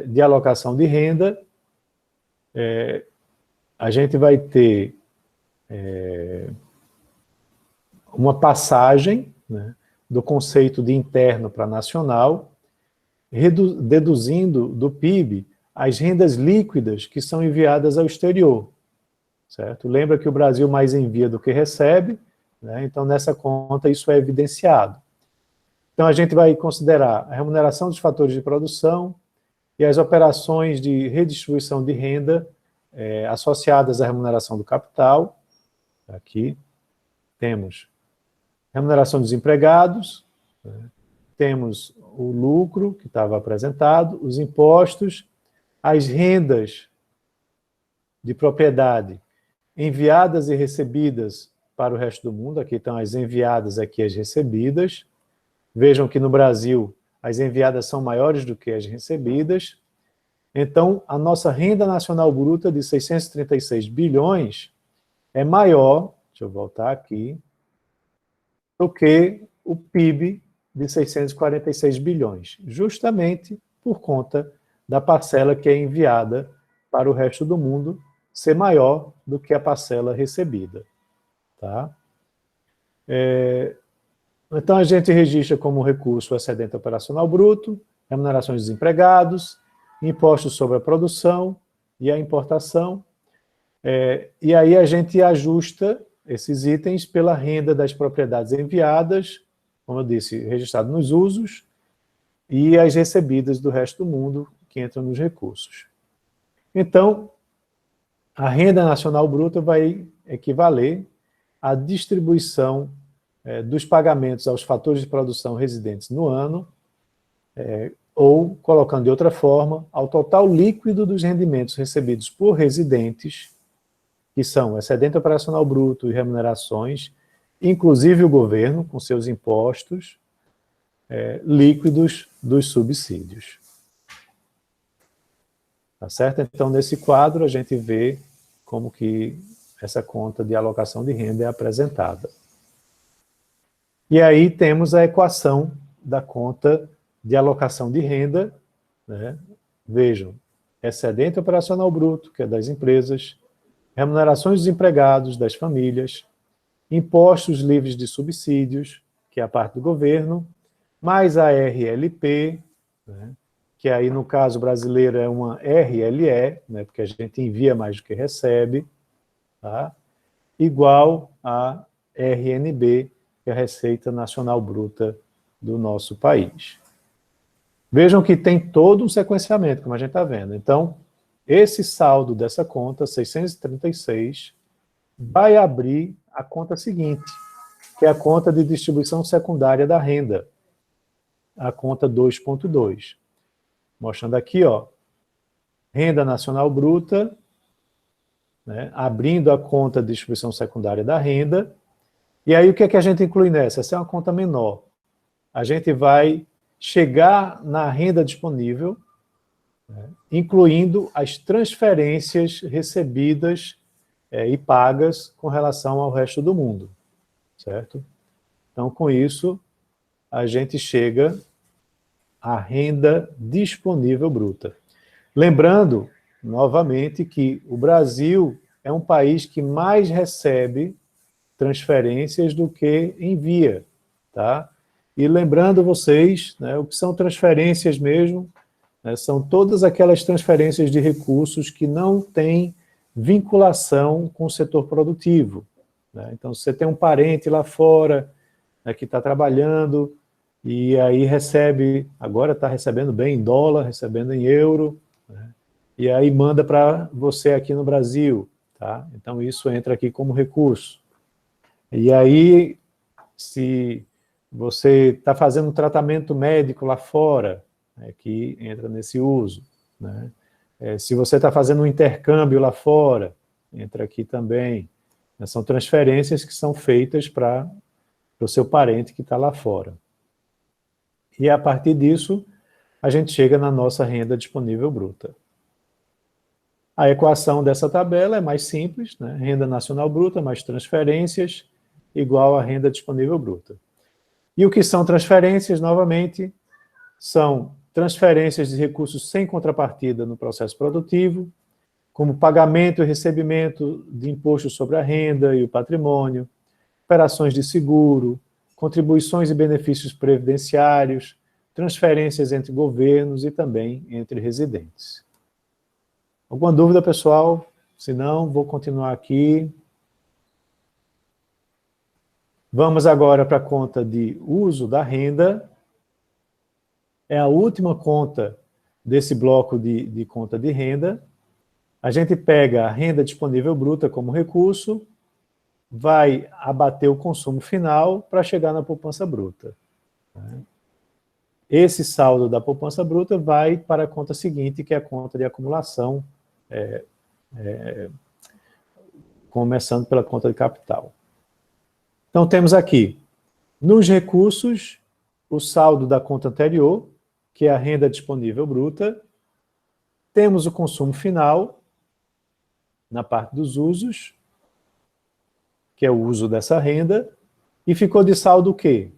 de alocação de renda, a gente vai ter uma passagem, né, do conceito de interno para nacional, deduzindo do PIB as rendas líquidas que são enviadas ao exterior. Certo? Lembra que o Brasil mais envia do que recebe, né? Então nessa conta isso é evidenciado. Então a gente vai considerar a remuneração dos fatores de produção e as operações de redistribuição de renda associadas à remuneração do capital. Aqui temos remuneração dos empregados, né? Temos o lucro que estava apresentado, os impostos, as rendas de propriedade enviadas e recebidas para o resto do mundo. Aqui estão as enviadas, aqui as recebidas. Vejam que no Brasil as enviadas são maiores do que as recebidas. Então, a nossa renda nacional bruta de 636 bilhões é maior, deixa eu voltar aqui, do que o PIB de 646 bilhões, justamente por conta da parcela que é enviada para o resto do mundo ser maior do que a parcela recebida. Tá? Então, a gente registra como recurso o excedente operacional bruto, remunerações dos empregados, impostos sobre a produção e a importação. E aí a gente ajusta esses itens pela renda das propriedades enviadas, como eu disse, registrado nos usos, e as recebidas do resto do mundo, que entram nos recursos. Então, a renda nacional bruta vai equivaler à distribuição dos pagamentos aos fatores de produção residentes no ano, ou, colocando de outra forma, ao total líquido dos rendimentos recebidos por residentes, que são excedente operacional bruto e remunerações, inclusive o governo, com seus impostos, líquidos dos subsídios. Tá certo? Então, nesse quadro, a gente vê como que essa conta de alocação de renda é apresentada. E aí temos a equação da conta de alocação de renda, né? Vejam, excedente operacional bruto, que é das empresas, remunerações dos empregados, das famílias, impostos livres de subsídios, que é a parte do governo, mais a RLP, né? Que aí no caso brasileiro é uma RLE, né? Porque a gente envia mais do que recebe, tá? Igual a RNB, que é a Receita Nacional Bruta do nosso país. Vejam que tem todo um sequenciamento, como a gente está vendo. Então, esse saldo dessa conta, 636, vai abrir a conta seguinte, que é a conta de distribuição secundária da renda, a conta 2.2. Mostrando aqui, ó, renda nacional bruta, né, abrindo a conta de distribuição secundária da renda. E aí o que é que a gente inclui nessa? Essa é uma conta menor. A gente vai chegar na renda disponível, né, incluindo as transferências recebidas e pagas com relação ao resto do mundo, certo? Então, com isso, a gente chega à renda disponível bruta. Lembrando, novamente, que o Brasil é um país que mais recebe transferências do que envia, tá? E lembrando vocês, né, o que são transferências mesmo, né, são todas aquelas transferências de recursos que não têm vinculação com o setor produtivo, né? Então, se você tem um parente lá fora, né, que está trabalhando, e aí recebe, agora está recebendo bem em dólar, recebendo em euro, né, e aí manda para você aqui no Brasil, tá? Então, isso entra aqui como recurso. E aí, se você está fazendo um tratamento médico lá fora, né, que entra nesse uso, né? Se você está fazendo um intercâmbio lá fora, entra aqui também. São transferências que são feitas para o seu parente que está lá fora. E a partir disso, a gente chega na nossa renda disponível bruta. A equação dessa tabela é mais simples, né? Renda nacional bruta mais transferências igual a renda disponível bruta. E o que são transferências, novamente, são transferências de recursos sem contrapartida no processo produtivo, como pagamento e recebimento de imposto sobre a renda e o patrimônio, operações de seguro, contribuições e benefícios previdenciários, transferências entre governos e também entre residentes. Alguma dúvida, pessoal? Se não, vou continuar aqui. Vamos agora para a conta de uso da renda. É a última conta desse bloco de conta de renda. A gente pega a renda disponível bruta como recurso, vai abater o consumo final para chegar na poupança bruta. Esse saldo da poupança bruta vai para a conta seguinte, que é a conta de acumulação, começando pela conta de capital. Então, temos aqui, nos recursos, o saldo da conta anterior, que é a renda disponível bruta. Temos o consumo final, na parte dos usos, que é o uso dessa renda, e ficou de saldo o quê?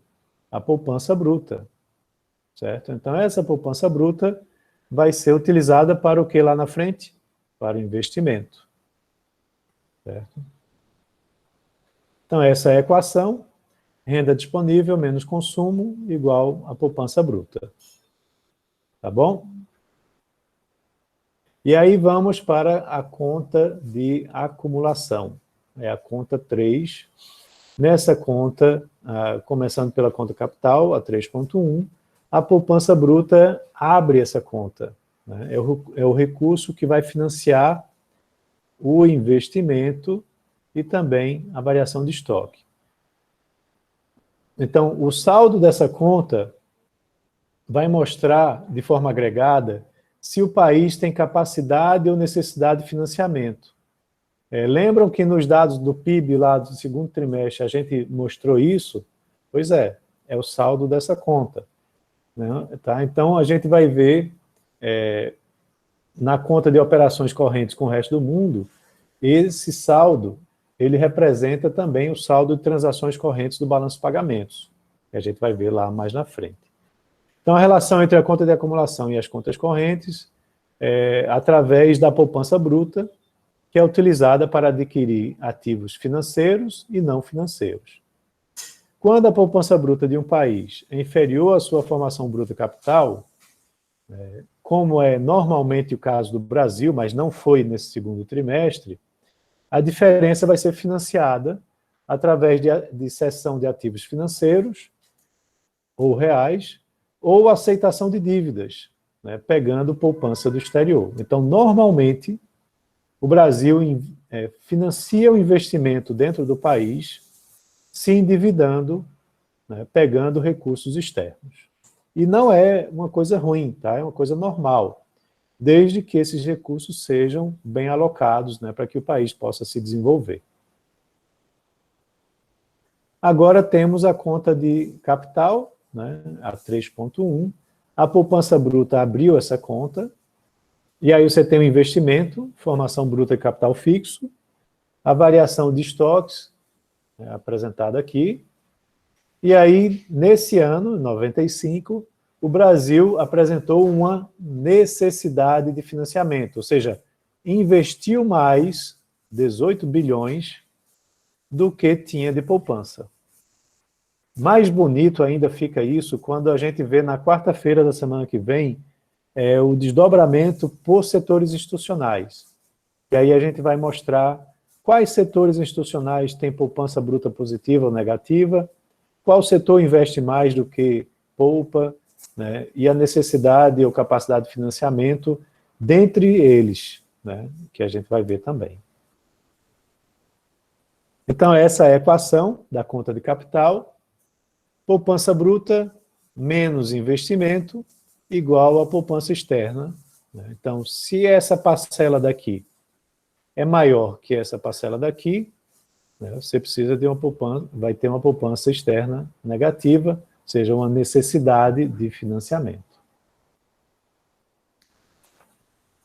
A poupança bruta, certo? Então, essa poupança bruta vai ser utilizada para o que lá na frente? Para o investimento. Certo? Então, essa é a equação. Renda disponível menos consumo igual a poupança bruta. Tá bom? E aí vamos para a conta de acumulação. É a conta 3. Nessa conta, começando pela conta capital, a 3.1, a poupança bruta abre essa conta. Né? É o recurso que vai financiar o investimento e também a variação de estoque. Então, o saldo dessa conta vai mostrar, de forma agregada, se o país tem capacidade ou necessidade de financiamento. Lembram que nos dados do PIB lá do segundo trimestre a gente mostrou isso? Pois é o saldo dessa conta. Né? Tá? Então, a gente vai ver na conta de operações correntes com o resto do mundo, esse saldo, ele representa também o saldo de transações correntes do balanço de pagamentos, que a gente vai ver lá mais na frente. Então, a relação entre a conta de acumulação e as contas correntes é através da poupança bruta, que é utilizada para adquirir ativos financeiros e não financeiros. Quando a poupança bruta de um país é inferior à sua formação bruta capital, como é normalmente o caso do Brasil, mas não foi nesse segundo trimestre, a diferença vai ser financiada através de cessão de ativos financeiros ou reais, ou aceitação de dívidas, né, pegando poupança do exterior. Então, normalmente, o Brasil financia o investimento dentro do país, se endividando, né, pegando recursos externos. E não é uma coisa ruim, tá? É uma coisa normal, desde que esses recursos sejam bem alocados, né, para que o país possa se desenvolver. Agora temos a conta de capital, né, a 3.1, a poupança bruta abriu essa conta, e aí você tem o investimento, formação bruta de capital fixo, a variação de estoques, apresentada aqui, e aí, nesse ano, 95, o Brasil apresentou uma necessidade de financiamento, ou seja, investiu mais 18 bilhões do que tinha de poupança. Mais bonito ainda fica isso quando a gente vê na quarta-feira da semana que vem o desdobramento por setores institucionais. E aí a gente vai mostrar quais setores institucionais têm poupança bruta positiva ou negativa, qual setor investe mais do que poupa, né, e a necessidade ou capacidade de financiamento dentre eles, né, que a gente vai ver também. Então, essa é a equação da conta de capital. Poupança bruta menos investimento igual a poupança externa. Então, se essa parcela daqui é maior que essa parcela daqui, você precisa de uma poupança, vai ter uma poupança externa negativa, ou seja, uma necessidade de financiamento.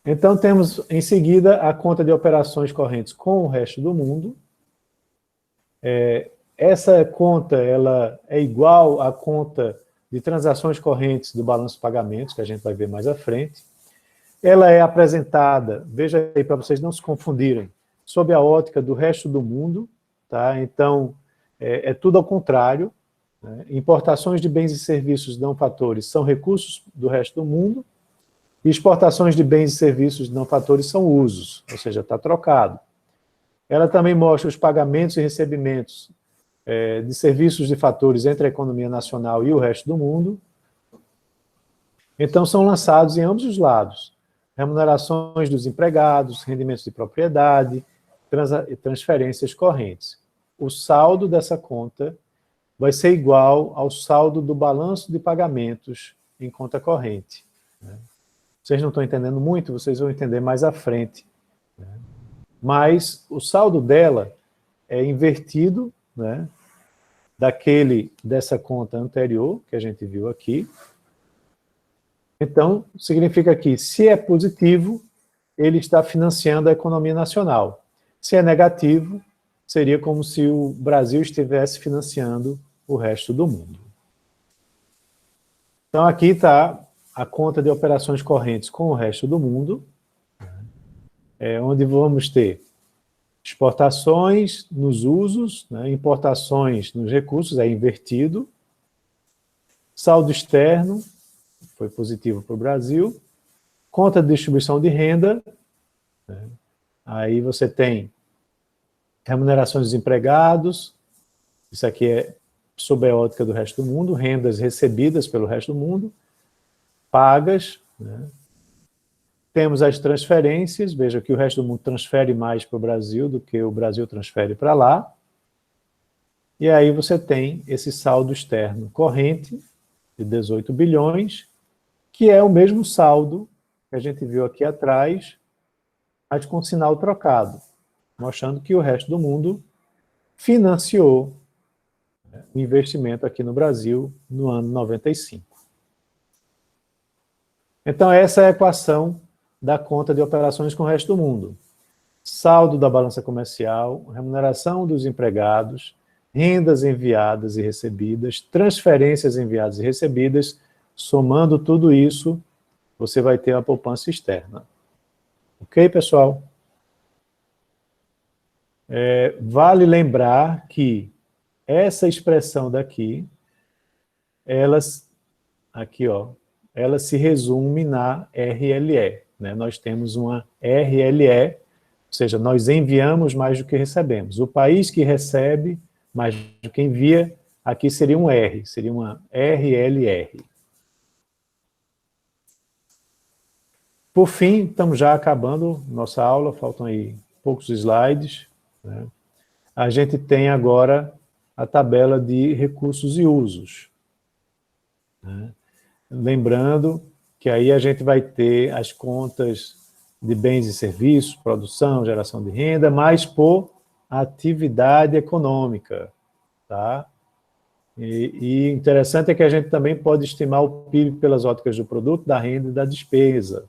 Então, temos em seguida a conta de operações correntes com o resto do mundo. Essa conta ela é igual à conta de transações correntes do balanço de pagamentos, que a gente vai ver mais à frente. Ela é apresentada, veja aí para vocês não se confundirem, sob a ótica do resto do mundo, tá? Então, é tudo ao contrário. Né? Importações de bens e serviços não fatores são recursos do resto do mundo, e exportações de bens e serviços não fatores são usos, ou seja, está trocado. Ela também mostra os pagamentos e recebimentos de serviços de fatores entre a economia nacional e o resto do mundo. Então, são lançados em ambos os lados. Remunerações dos empregados, rendimentos de propriedade, transferências correntes. O saldo dessa conta vai ser igual ao saldo do balanço de pagamentos em conta corrente. Vocês não estão entendendo muito, vocês vão entender mais à frente. Mas o saldo dela é invertido, né, dessa conta anterior, que a gente viu aqui. Então, significa que, se é positivo, ele está financiando a economia nacional. Se é negativo, seria como se o Brasil estivesse financiando o resto do mundo. Então, aqui está a conta de operações correntes com o resto do mundo, onde vamos ter exportações nos usos, né, importações nos recursos, é invertido, saldo externo, foi positivo para o Brasil, conta de distribuição de renda, né, aí você tem remunerações dos empregados, isso aqui é sob a ótica do resto do mundo, rendas recebidas pelo resto do mundo, pagas, né? Temos as transferências, veja que o resto do mundo transfere mais para o Brasil do que o Brasil transfere para lá, e aí você tem esse saldo externo corrente de 18 bilhões, que é o mesmo saldo que a gente viu aqui atrás, mas com sinal trocado, mostrando que o resto do mundo financiou o investimento aqui no Brasil no ano 95. Então, essa é a equação da conta de operações com o resto do mundo. Saldo da balança comercial, remuneração dos empregados, rendas enviadas e recebidas, transferências enviadas e recebidas, somando tudo isso, você vai ter a poupança externa. Ok, pessoal? Vale lembrar que essa expressão daqui, ela se resume na RLE. Né? Nós temos uma RLE, ou seja, nós enviamos mais do que recebemos. O país que recebe mais do que envia, aqui seria um R, seria uma RLR. Por fim, estamos já acabando nossa aula, faltam aí poucos slides, né? A gente tem agora a tabela de recursos e usos, né? Lembrando que aí a gente vai ter as contas de bens e serviços, produção, geração de renda, mas por atividade econômica, tá? E interessante é que a gente também pode estimar o PIB pelas óticas do produto, da renda e da despesa,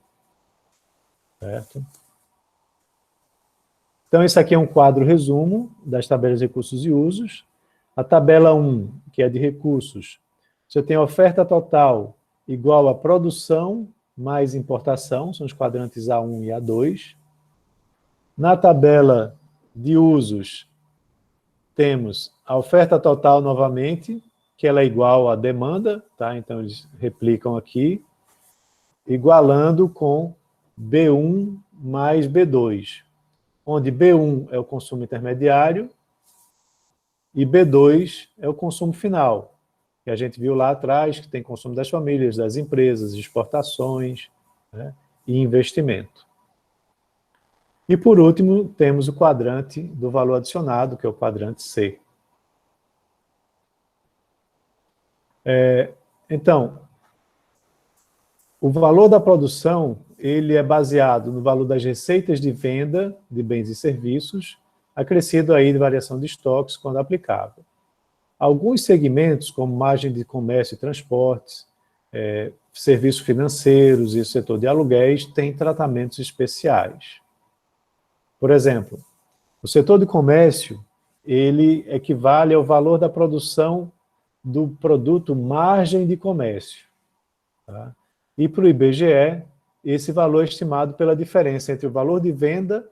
certo? Então, esse aqui é um quadro resumo das tabelas de recursos e usos. A tabela 1, que é de recursos, você tem a oferta total igual a produção mais importação, são os quadrantes A1 e A2. Na tabela de usos, temos a oferta total novamente, que ela é igual à demanda, tá? Então eles replicam aqui, igualando com B1 mais B2, onde B1 é o consumo intermediário e B2 é o consumo final, que a gente viu lá atrás, que tem consumo das famílias, das empresas, exportações, né, e investimento. E, por último, temos o quadrante do valor adicionado, que é o quadrante C. Então, o valor da produção, ele é baseado no valor das receitas de venda de bens e serviços, acrescido aí de variação de estoques quando aplicável. Alguns segmentos, como margem de comércio e transportes, serviços financeiros e o setor de aluguéis, têm tratamentos especiais. Por exemplo, o setor de comércio, ele equivale ao valor da produção do produto margem de comércio, tá? E para o IBGE, esse valor é estimado pela diferença entre o valor de venda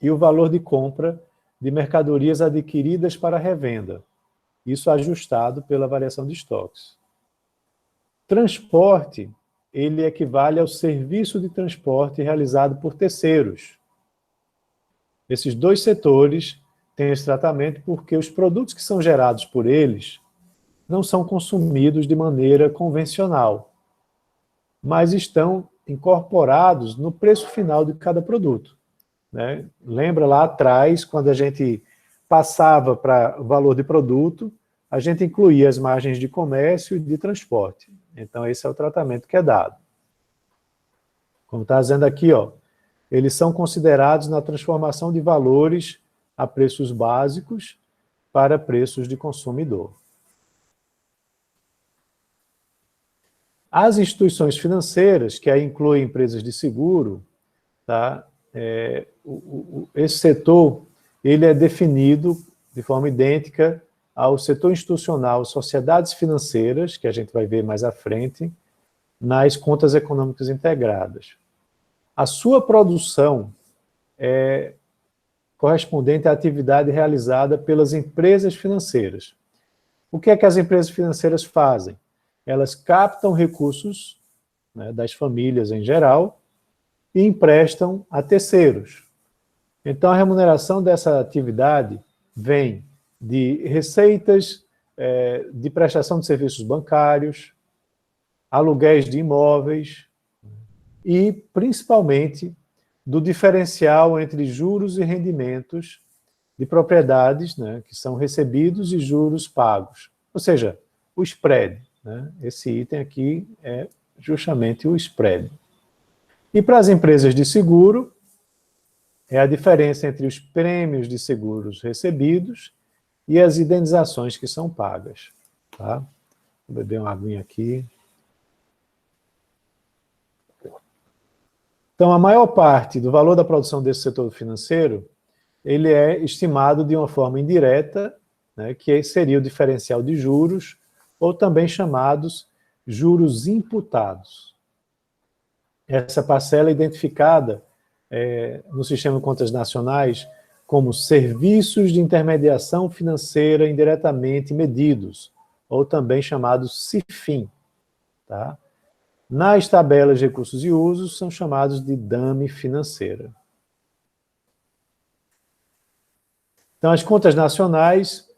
e o valor de compra de mercadorias adquiridas para revenda. Isso ajustado pela variação de estoques. Transporte, ele equivale ao serviço de transporte realizado por terceiros. Esses dois setores têm esse tratamento porque os produtos que são gerados por eles não são consumidos de maneira convencional, mas estão incorporados no preço final de cada produto, né? Lembra lá atrás, quando a gente passava para o valor de produto, a gente incluía as margens de comércio e de transporte. Então, esse é o tratamento que é dado. Como está dizendo aqui, ó, eles são considerados na transformação de valores a preços básicos para preços de consumidor. As instituições financeiras, que aí incluem empresas de seguro, tá? Esse setor, ele é definido de forma idêntica ao setor institucional, sociedades financeiras, que a gente vai ver mais à frente, nas contas econômicas integradas. A sua produção é correspondente à atividade realizada pelas empresas financeiras. O que é que as empresas financeiras fazem? Elas captam recursos, né, das famílias em geral e emprestam a terceiros. Então, a remuneração dessa atividade vem de receitas de prestação de serviços bancários, aluguéis de imóveis e, principalmente, do diferencial entre juros e rendimentos de propriedades, né, que são recebidos e juros pagos. Ou seja, o spread. Né? Esse item aqui é justamente o spread. E para as empresas de seguro, é a diferença entre os prêmios de seguros recebidos e as indenizações que são pagas. Tá? Vou beber uma aguinha aqui. Então, a maior parte do valor da produção desse setor financeiro, ele é estimado de uma forma indireta, né, que seria o diferencial de juros, ou também chamados juros imputados. Essa parcela é identificada no Sistema de Contas Nacionais como serviços de intermediação financeira indiretamente medidos, ou também chamados CIFIN. Tá? Nas tabelas de recursos e usos, são chamados de DAME financeira. Então, as contas nacionais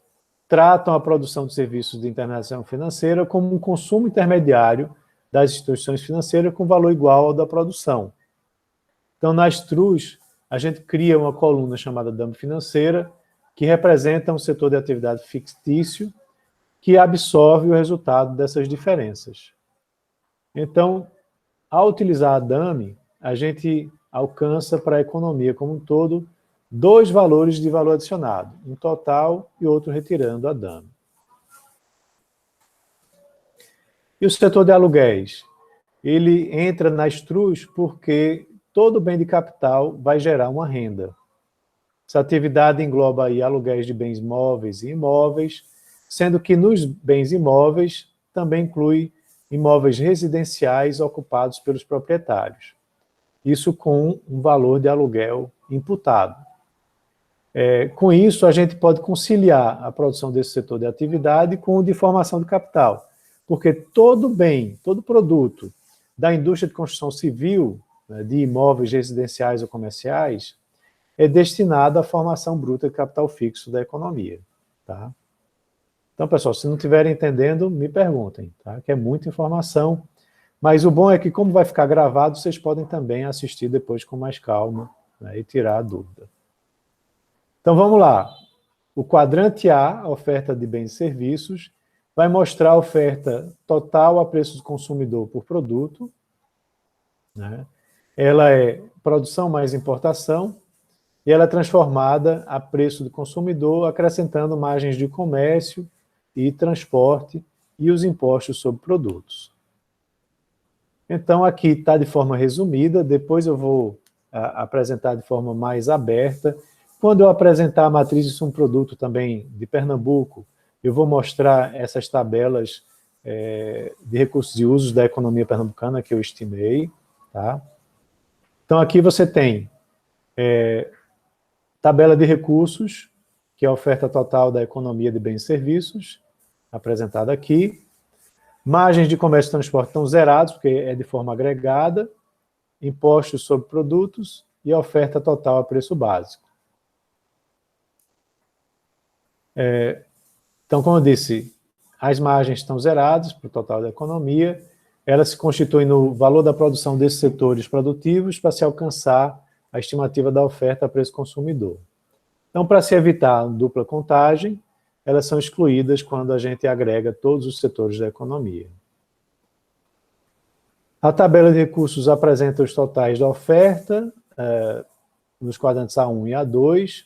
tratam a produção de serviços de intermediação financeira como um consumo intermediário das instituições financeiras com valor igual ao da produção. Então, nas TRUs, a gente cria uma coluna chamada DAME financeira, que representa um setor de atividade fictício que absorve o resultado dessas diferenças. Então, ao utilizar a DAME, a gente alcança para a economia como um todo dois valores de valor adicionado, um total e outro retirando a DAME. E o setor de aluguéis? Ele entra nas TRUs porque todo bem de capital vai gerar uma renda. Essa atividade engloba aí aluguéis de bens móveis e imóveis, sendo que nos bens imóveis também inclui imóveis residenciais ocupados pelos proprietários. Isso com um valor de aluguel imputado. Com isso, a gente pode conciliar a produção desse setor de atividade com o de formação de capital, porque todo bem, todo produto da indústria de construção civil, né, de imóveis residenciais ou comerciais, é destinado à formação bruta de capital fixo da economia. Tá? Então, pessoal, se não estiverem entendendo, me perguntem, tá? Que é muita informação, mas o bom é que, como vai ficar gravado, vocês podem também assistir depois com mais calma, né, e tirar a dúvida. Então, vamos lá. O quadrante A, a oferta de bens e serviços, vai mostrar a oferta total a preço do consumidor por produto. Né? Ela é produção mais importação, e ela é transformada a preço do consumidor, acrescentando margens de comércio e transporte e os impostos sobre produtos. Então, aqui está de forma resumida, depois eu vou apresentar de forma mais aberta. Quando eu apresentar a matriz de um produto também de Pernambuco, eu vou mostrar essas tabelas de recursos e usos da economia pernambucana que eu estimei. Tá? Então, aqui você tem tabela de recursos, que é a oferta total da economia de bens e serviços, apresentada aqui. Margens de comércio e transporte estão zerados, porque é de forma agregada. Impostos sobre produtos e a oferta total a preço básico. Então, como eu disse, as margens estão zeradas para o total da economia, elas se constituem no valor da produção desses setores produtivos para se alcançar a estimativa da oferta a preço consumidor. Então, para se evitar dupla contagem, elas são excluídas quando a gente agrega todos os setores da economia. A tabela de recursos apresenta os totais da oferta, nos quadrantes A1 e A2,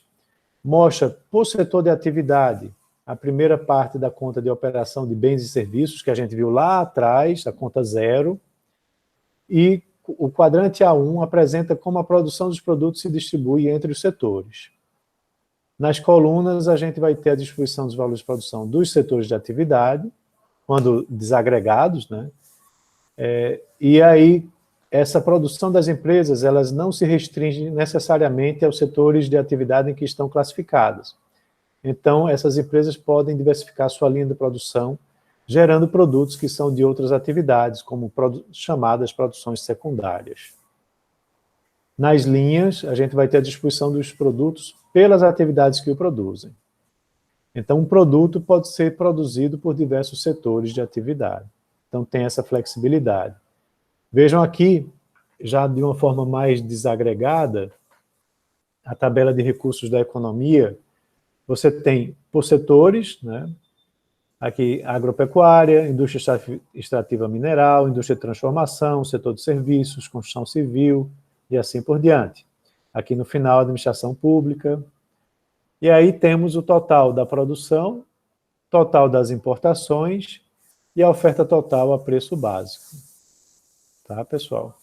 mostra por setor de atividade a primeira parte da conta de operação de bens e serviços, que a gente viu lá atrás, a conta 0, e o quadrante A1 apresenta como a produção dos produtos se distribui entre os setores. Nas colunas, a gente vai ter a distribuição dos valores de produção dos setores de atividade, quando desagregados, né? E aí, essa produção das empresas, elas não se restringem necessariamente aos setores de atividade em que estão classificadas. Então, essas empresas podem diversificar sua linha de produção, gerando produtos que são de outras atividades, como chamadas produções secundárias. Nas linhas, a gente vai ter a distribuição dos produtos pelas atividades que o produzem. Então, um produto pode ser produzido por diversos setores de atividade. Então, tem essa flexibilidade. Vejam aqui, já de uma forma mais desagregada, a tabela de recursos da economia. Você tem por setores, né? Aqui, agropecuária, indústria extrativa mineral, indústria de transformação, setor de serviços, construção civil, e assim por diante. Aqui no final, administração pública. E aí temos o total da produção, total das importações e a oferta total a preço básico. Tá, pessoal?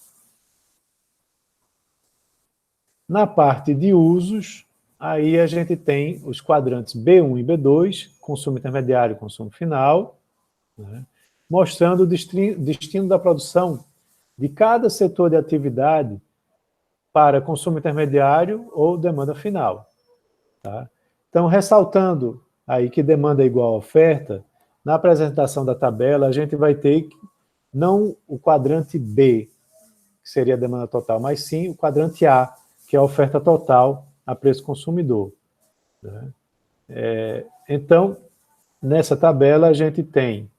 Na parte de usos, aí a gente tem os quadrantes B1 e B2, consumo intermediário e consumo final, né, mostrando o destino da produção de cada setor de atividade para consumo intermediário ou demanda final. Tá? Então, ressaltando aí que demanda é igual a oferta, na apresentação da tabela a gente vai ter não o quadrante B, que seria a demanda total, mas sim o quadrante A, que é a oferta total a preço consumidor. Né? Então, nessa tabela a gente tem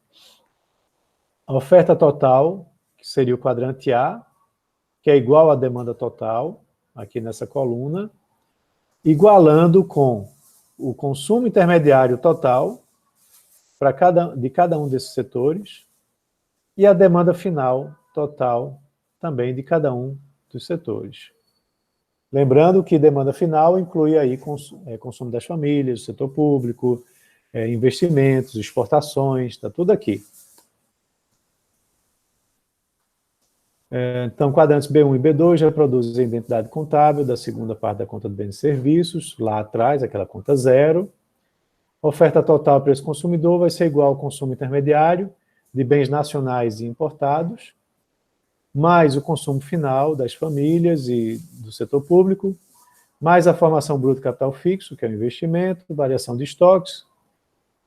a oferta total, que seria o quadrante A, que é igual à demanda total, aqui nessa coluna, igualando com o consumo intermediário total de cada um desses setores e a demanda final total também de cada um dos setores. Lembrando que demanda final inclui aí consumo das famílias, setor público, investimentos, exportações, está tudo aqui. Então, quadrantes B1 e B2 já produzem a identidade contábil da segunda parte da conta de bens e serviços, lá atrás, aquela conta zero. Oferta total para esse consumidor vai ser igual ao consumo intermediário de bens nacionais e importados, mais o consumo final das famílias e do setor público, mais a formação bruta de capital fixo, que é o investimento, variação de estoques,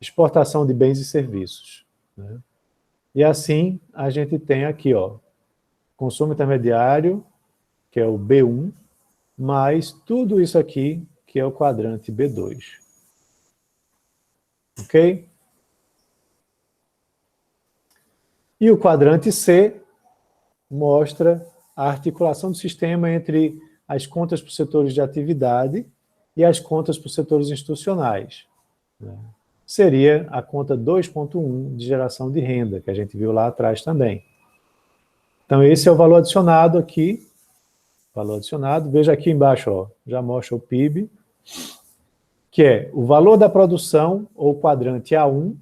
exportação de bens e serviços. Né? E assim, a gente tem aqui, ó, consumo intermediário, que é o B1, mais tudo isso aqui, que é o quadrante B2. Ok? E o quadrante C mostra a articulação do sistema entre as contas por setores de atividade e as contas por setores institucionais. Né? Seria a conta 2.1 de geração de renda, que a gente viu lá atrás também. Então, esse é o valor adicionado aqui. Valor adicionado. Veja aqui embaixo, ó, já mostra o PIB, que é o valor da produção, ou quadrante A1,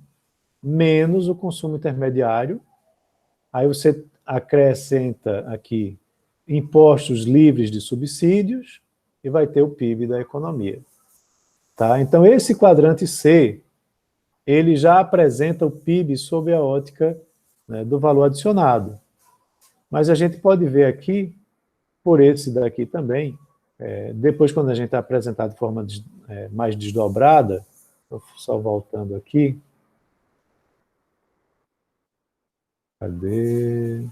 menos o consumo intermediário. Aí você acrescenta aqui impostos livres de subsídios e vai ter o PIB da economia. Tá? Então, esse quadrante C, ele já apresenta o PIB sob a ótica, né, do valor adicionado. Mas a gente pode ver aqui, por esse daqui também, depois quando a gente é apresentado de forma mais desdobrada, só voltando aqui, cadê?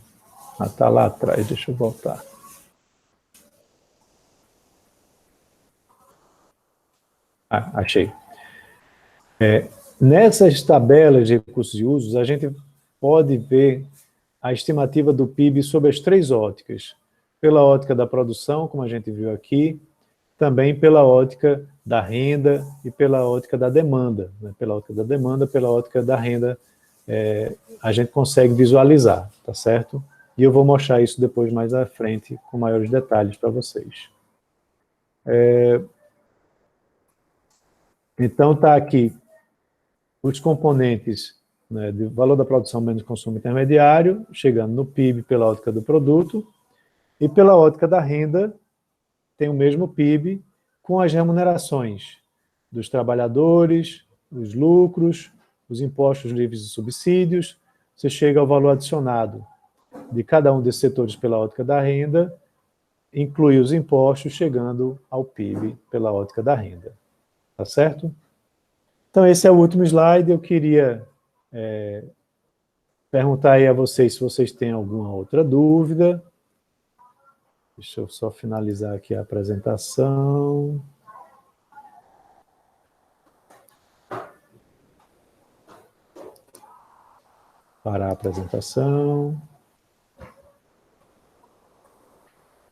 Ah, está lá atrás, deixa eu voltar. Ah, achei. Nessas tabelas de recursos e usos, a gente pode ver a estimativa do PIB sob as três óticas. Pela ótica da produção, como a gente viu aqui, também pela ótica da renda e pela ótica da demanda. Né? Pela ótica da demanda, pela ótica da renda, a gente consegue visualizar, tá certo? E eu vou mostrar isso depois mais à frente, com maiores detalhes para vocês. Então, está aqui os componentes, né, do valor da produção menos consumo intermediário, chegando no PIB pela ótica do produto, e pela ótica da renda, tem o mesmo PIB com as remunerações dos trabalhadores, os lucros, os impostos livres e subsídios, você chega ao valor adicionado, de cada um desses setores pela ótica da renda, inclui os impostos, chegando ao PIB pela ótica da renda. Tá certo? Então, esse é o último slide. Eu queria perguntar aí a vocês se vocês têm alguma outra dúvida. Deixa eu só finalizar aqui a apresentação. Parar a apresentação.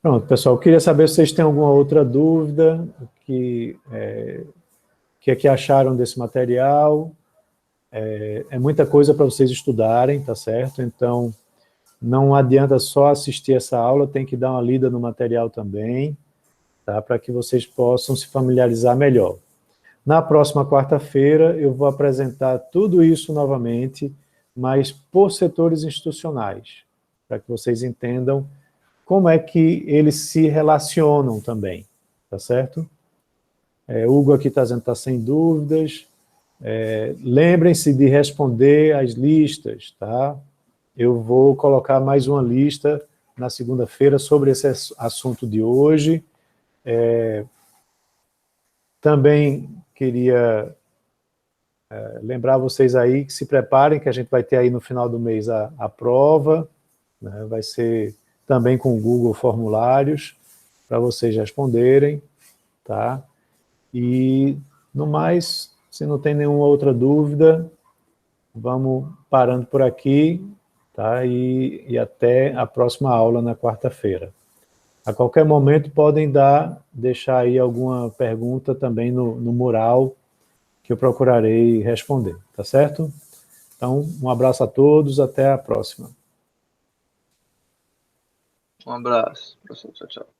Pronto, pessoal, eu queria saber se vocês têm alguma outra dúvida, o que é que acharam desse material. É muita coisa para vocês estudarem, tá certo? Então, não adianta só assistir essa aula, tem que dar uma lida no material também, tá? Para que vocês possam se familiarizar melhor. Na próxima quarta-feira, eu vou apresentar tudo isso novamente, mas por setores institucionais, para que vocês entendam como é que eles se relacionam também, tá certo? Hugo aqui está dizendo que está sem dúvidas. Lembrem-se de responder as listas, tá? Eu vou colocar mais uma lista na segunda-feira sobre esse assunto de hoje. Também queria lembrar vocês aí que se preparem, que a gente vai ter aí no final do mês a prova, né? Vai ser também com o Google Formulários, para vocês responderem, tá? E, no mais, se não tem nenhuma outra dúvida, vamos parando por aqui, tá? E até a próxima aula na quarta-feira. A qualquer momento podem deixar aí alguma pergunta também no mural, que eu procurarei responder, tá certo? Então, um abraço a todos, até a próxima. Um abraço, professor. Tchau, tchau.